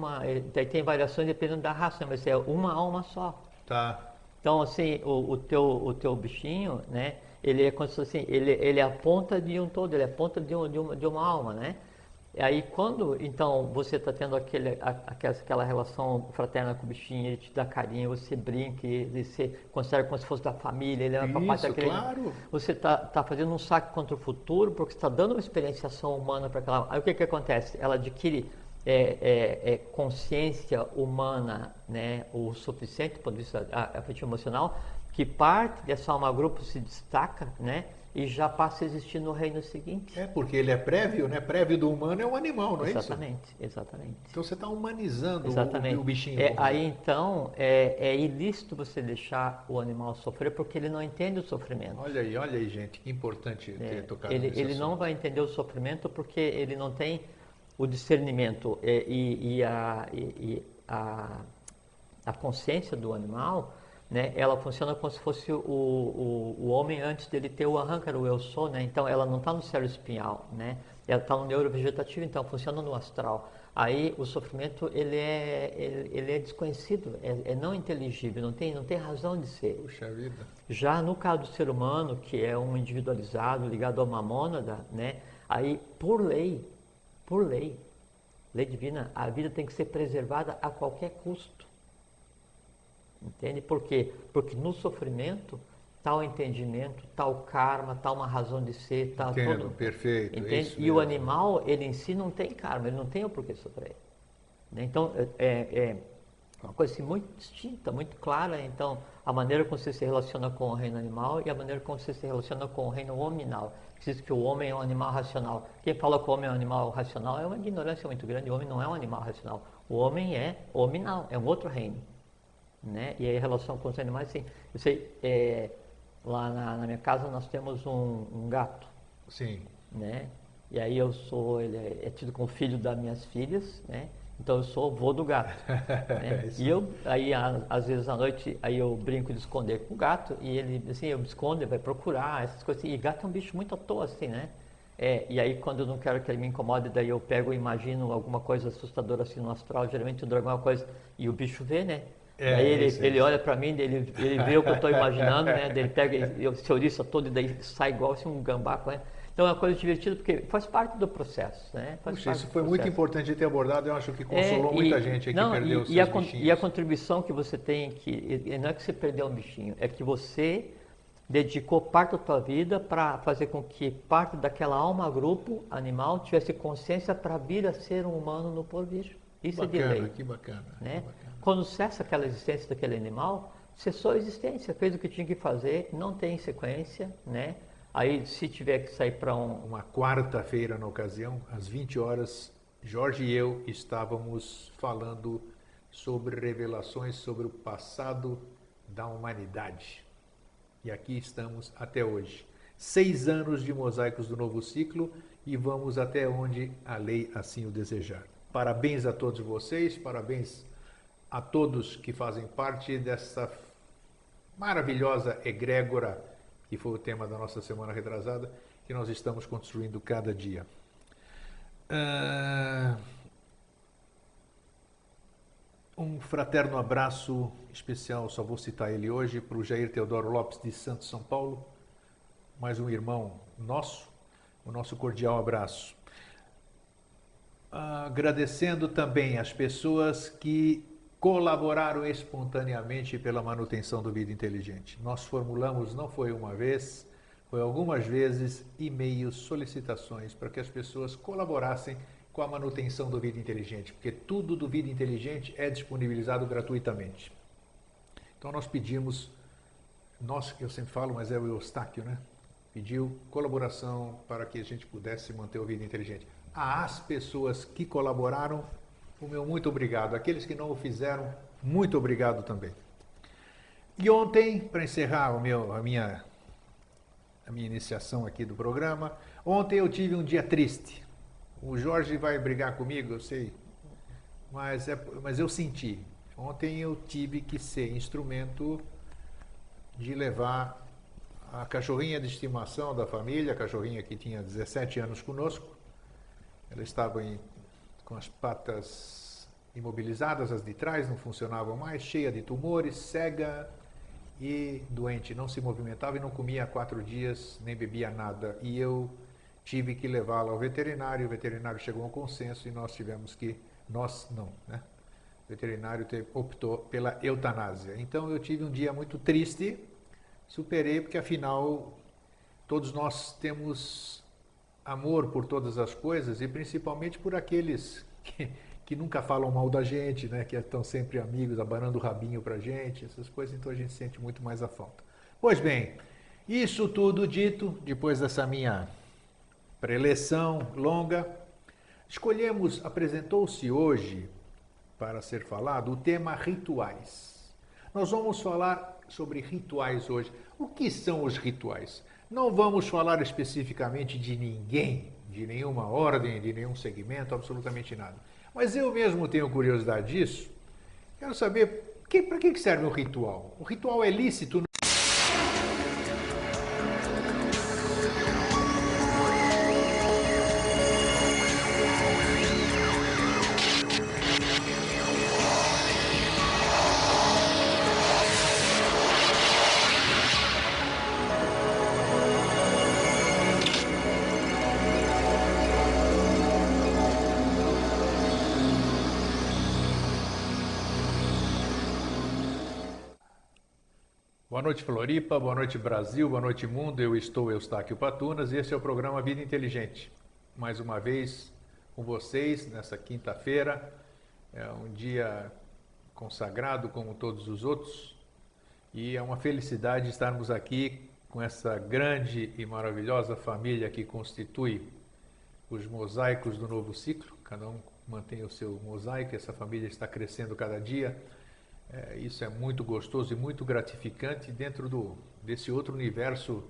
daí tem variações dependendo da raça, mas é uma alma só. Tá. Então, assim, o teu bichinho, né, ele é como se fosse assim, ele é a ponta de um todo, ele é a ponta de uma alma, né? E aí quando, então, você está tendo aquela relação fraterna com o bichinho, ele te dá carinho, você brinca, ele se considera como se fosse da família, ele é papai daquele... Claro. Você tá fazendo um saque contra o futuro, porque você está dando uma experienciação humana para aquela... Aí o que acontece? Ela adquire consciência humana, né, o suficiente, do ponto de vista afetivo emocional, que parte dessa alma grupo se destaca, né, e já passa a existir no reino seguinte. Porque ele é prévio, né? Prévio do humano é um animal, não é isso? Exatamente. Então você está humanizando o bichinho. Aí então é ilícito você deixar o animal sofrer porque ele não entende o sofrimento. Olha aí, gente, que importante ter tocado nesse Ele assunto. não vai entender o sofrimento porque ele não tem o discernimento e a consciência do animal, né, ela funciona como se fosse o homem antes dele ter o aham, o eu sou, né? Então ela não está no cérebro espinhal, né? Ela está no neurovegetativo, então funciona no astral. Aí o sofrimento ele é desconhecido, é não inteligível, não tem razão de ser. Puxa vida. Já no caso do ser humano, que é um individualizado ligado a uma mônada, né? Aí por lei divina, a vida tem que ser preservada a qualquer custo. Entende? Por quê? Porque no sofrimento está o entendimento, está o karma, está uma razão de ser, está tudo. Perfeito. Entende? E o animal, ele em si não tem karma, ele não tem o porquê sofrer. Né? Então, é uma coisa assim, muito distinta, muito clara. Então, a maneira como você se relaciona com o reino animal e a maneira como você se relaciona com o reino hominal. Diz que o homem é um animal racional. Quem fala que o homem é um animal racional é uma ignorância muito grande. O homem não é um animal racional. O homem é hominal, é um outro reino. Né? E aí, em relação com os animais, assim, eu sei, lá na minha casa nós temos um gato. Sim. Né? E aí ele é tido como filho das minhas filhas, né? Então eu sou avô do gato. Né? E eu, aí às vezes à noite, aí eu brinco de esconder com o gato, e ele, assim, eu me escondo, ele vai procurar, essas coisas assim. E gato é um bicho muito à toa, assim, né? E aí quando eu não quero que ele me incomode, daí eu pego e imagino alguma coisa assustadora assim no astral, geralmente um dragão é uma coisa, e o bicho vê, né? Daí ele olha pra mim, ele vê o que eu estou imaginando, né? Daí ele pega e se ouriça todo, e daí sai igual assim um gambá, né? Então é uma coisa divertida, porque faz parte do processo, né? Puxa, isso foi muito importante de ter abordado, eu acho que consolou muita gente que perdeu os seus bichinhos. E a contribuição que você tem, não é que você perdeu um bichinho, é que você dedicou parte da tua vida para fazer com que parte daquela alma grupo animal tivesse consciência para vir a ser um humano no porvir. Isso é de lei. Que bacana. Né? Quando cessa aquela existência daquele animal, cessou a existência, fez o que tinha que fazer, não tem sequência, né? Aí, se tiver que sair para uma quarta-feira, na ocasião, às 20 horas, Jorge e eu estávamos falando sobre revelações sobre o passado da humanidade. E aqui estamos até hoje. 6 anos de Mosaicos do Novo Ciclo e vamos até onde a lei assim o desejar. Parabéns a todos vocês, parabéns a todos que fazem parte dessa maravilhosa egrégora, que foi o tema da nossa semana retrasada, que nós estamos construindo cada dia. Um fraterno abraço especial, só vou citar ele hoje, para o Jair Teodoro Lopes de Santos, São Paulo, mais um irmão nosso, o nosso cordial abraço. Agradecendo também as pessoas que colaboraram espontaneamente pela manutenção do Vida Inteligente. Nós formulamos, não foi uma vez, foi algumas vezes, e-mails, solicitações para que as pessoas colaborassem com a manutenção do Vida Inteligente, porque tudo do Vida Inteligente é disponibilizado gratuitamente. Então nós pedimos, eu sempre falo, mas é o Eustáquio, né? Pediu colaboração para que a gente pudesse manter o Vida Inteligente. Às pessoas que colaboraram, o meu muito obrigado. Aqueles que não o fizeram, muito obrigado também. E ontem, para encerrar a minha iniciação aqui do programa, ontem eu tive um dia triste. O Jorge vai brigar comigo, eu sei, mas eu senti. Ontem eu tive que ser instrumento de levar a cachorrinha de estimação da família, a cachorrinha que tinha 17 anos conosco. Ela estava com as patas imobilizadas, as de trás não funcionavam mais, cheia de tumores, cega e doente, não se movimentava e não comia há 4 dias, nem bebia nada. E eu tive que levá-la ao veterinário, o veterinário chegou a um consenso e nós não, né? O veterinário optou pela eutanásia. Então eu tive um dia muito triste, superei porque afinal todos nós temos amor por todas as coisas e principalmente por aqueles que nunca falam mal da gente, né? Que estão sempre amigos, abanando o rabinho pra gente, essas coisas, então a gente sente muito mais a falta. Pois bem, isso tudo dito, depois dessa minha preleção longa, apresentou-se hoje, para ser falado, o tema rituais. Nós vamos falar sobre rituais hoje. O que são os rituais? Não vamos falar especificamente de ninguém, de nenhuma ordem, de nenhum segmento, absolutamente nada. Mas eu mesmo tenho curiosidade disso. Quero saber para que serve um ritual? O ritual é lícito? Boa noite, Floripa, boa noite, Brasil, boa noite, mundo. Eu estou Eustáquio Patunas e esse é o programa Vida Inteligente. Mais uma vez com vocês nessa quinta-feira. É um dia consagrado como todos os outros e é uma felicidade estarmos aqui com essa grande e maravilhosa família que constitui os mosaicos do novo ciclo. Cada um mantém o seu mosaico, essa família está crescendo cada dia. Isso é muito gostoso e muito gratificante dentro desse outro universo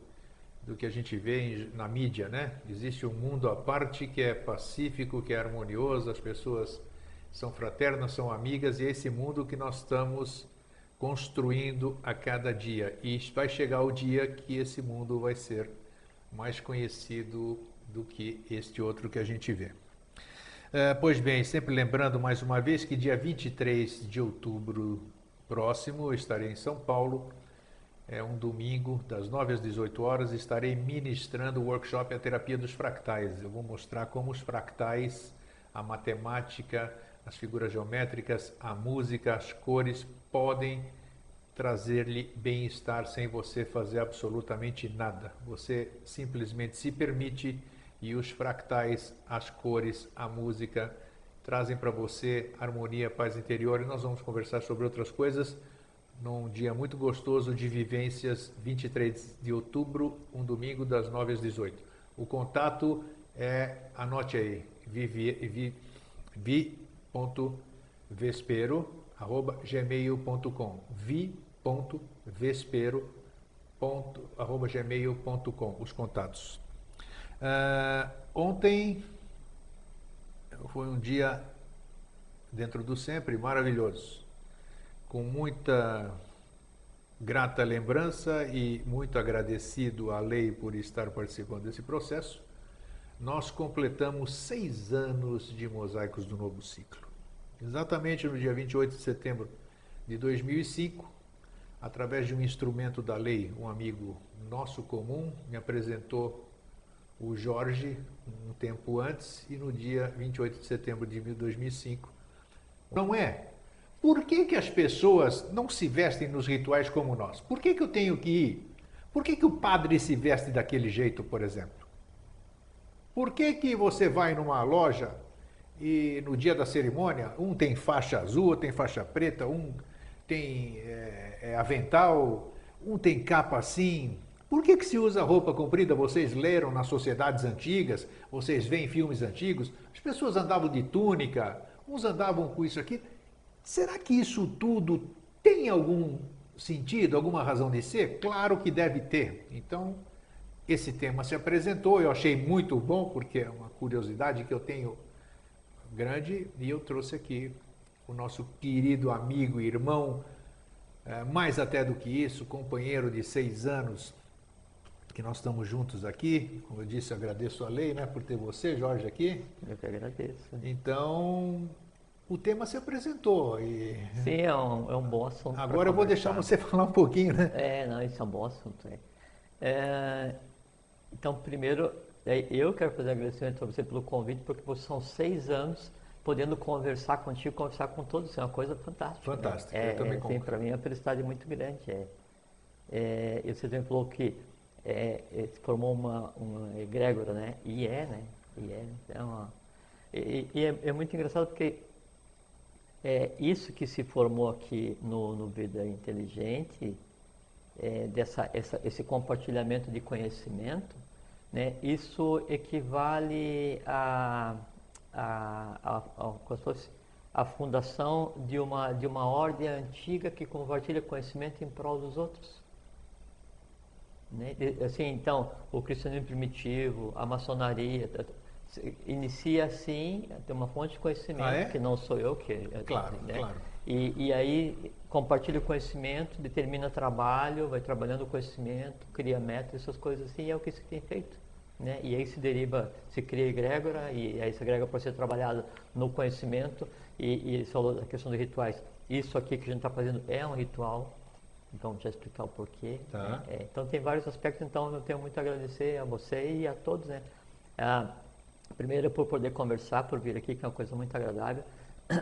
do que a gente vê na mídia, né? Existe um mundo à parte que é pacífico, que é harmonioso, as pessoas são fraternas, são amigas, e é esse mundo que nós estamos construindo a cada dia. E vai chegar o dia que esse mundo vai ser mais conhecido do que este outro que a gente vê. Pois bem, sempre lembrando mais uma vez que dia 23 de outubro próximo eu estarei em São Paulo, é um domingo, das 9 às 18 horas, estarei ministrando o workshop A Terapia dos Fractais. Eu vou mostrar como os fractais, a matemática, as figuras geométricas, a música, as cores podem trazer-lhe bem-estar sem você fazer absolutamente nada. Você simplesmente se permite e os fractais, as cores, a música trazem para você harmonia, paz interior, e nós vamos conversar sobre outras coisas num dia muito gostoso de vivências, 23 de outubro, um domingo, das 9 às 18. O contato anote aí, vi.vespero@gmail.com, vi.vespero gmail.com, os contatos. Ontem foi um dia, dentro do sempre, maravilhoso, com muita grata lembrança e muito agradecido à lei por estar participando desse processo. Nós completamos 6 anos de Mosaicos do Novo Ciclo. Exatamente no dia 28 de setembro de 2005, através de um instrumento da lei, um amigo nosso comum me apresentou o Jorge um tempo antes e no dia 28 de setembro de 2005. Não é? Por que as pessoas não se vestem nos rituais como nós? Por que eu tenho que ir? Por que o padre se veste daquele jeito, por exemplo? Por que você vai numa loja e no dia da cerimônia, um tem faixa azul, outro tem faixa preta, um tem avental, um tem capa assim? Por que se usa roupa comprida? Vocês leram nas sociedades antigas, vocês veem filmes antigos, as pessoas andavam de túnica, uns andavam com isso aqui. Será que isso tudo tem algum sentido, alguma razão de ser? Claro que deve ter. Então, esse tema se apresentou, eu achei muito bom, porque é uma curiosidade que eu tenho grande, e eu trouxe aqui o nosso querido amigo, irmão, mais até do que isso, companheiro de 6 anos, que nós estamos juntos aqui. Como eu disse, eu agradeço a lei, né, por ter você, Jorge, aqui. Eu que agradeço. Então, o tema se apresentou. Sim, é um bom assunto. Agora eu vou deixar você falar um pouquinho, né? Não, isso é um bom assunto. Então, primeiro, eu quero fazer agradecimento a você pelo convite, porque são 6 anos podendo conversar contigo, conversar com todos. Isso é uma coisa fantástica. Fantástica, eu também concordo. Para mim é uma felicidade muito grande. E você também falou que se formou uma egrégora, né? Então, é muito engraçado porque isso que se formou aqui no Vida Inteligente, esse compartilhamento de conhecimento, né? Isso equivale a fundação de uma ordem antiga que compartilha conhecimento em prol dos outros. Né? Assim, então, o cristianismo primitivo, a maçonaria, inicia assim, tem uma fonte de conhecimento, que não sou eu, Claro, né? claro. E aí compartilha o conhecimento, determina trabalho, vai trabalhando o conhecimento, cria metas, essas coisas assim, e é o que se tem feito. Né? E aí se cria egrégora, e aí essa egrégora pode ser trabalhada no conhecimento, e você falou da questão dos rituais. Isso aqui que a gente está fazendo é um ritual, então vou te explicar o porquê. Tá. Então tem vários aspectos, então eu tenho muito a agradecer a você e a todos, né? Primeiro por poder conversar, por vir aqui, que é uma coisa muito agradável.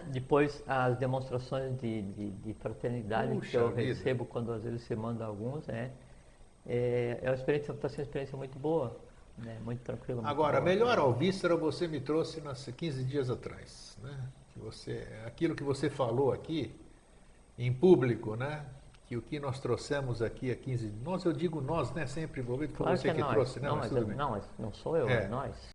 Depois as demonstrações de fraternidade que eu recebo quando às vezes você manda alguns, né? Está sendo uma experiência muito boa, né? Muito tranquila. Agora, melhor ao víscera você me trouxe 15 dias atrás, né? Aquilo que você falou aqui em público, né? Que o que nós trouxemos aqui há 15 dias, eu digo nós, né? Sempre envolvido, foi claro você que trouxe, né? Não, mas não sou eu, é nós.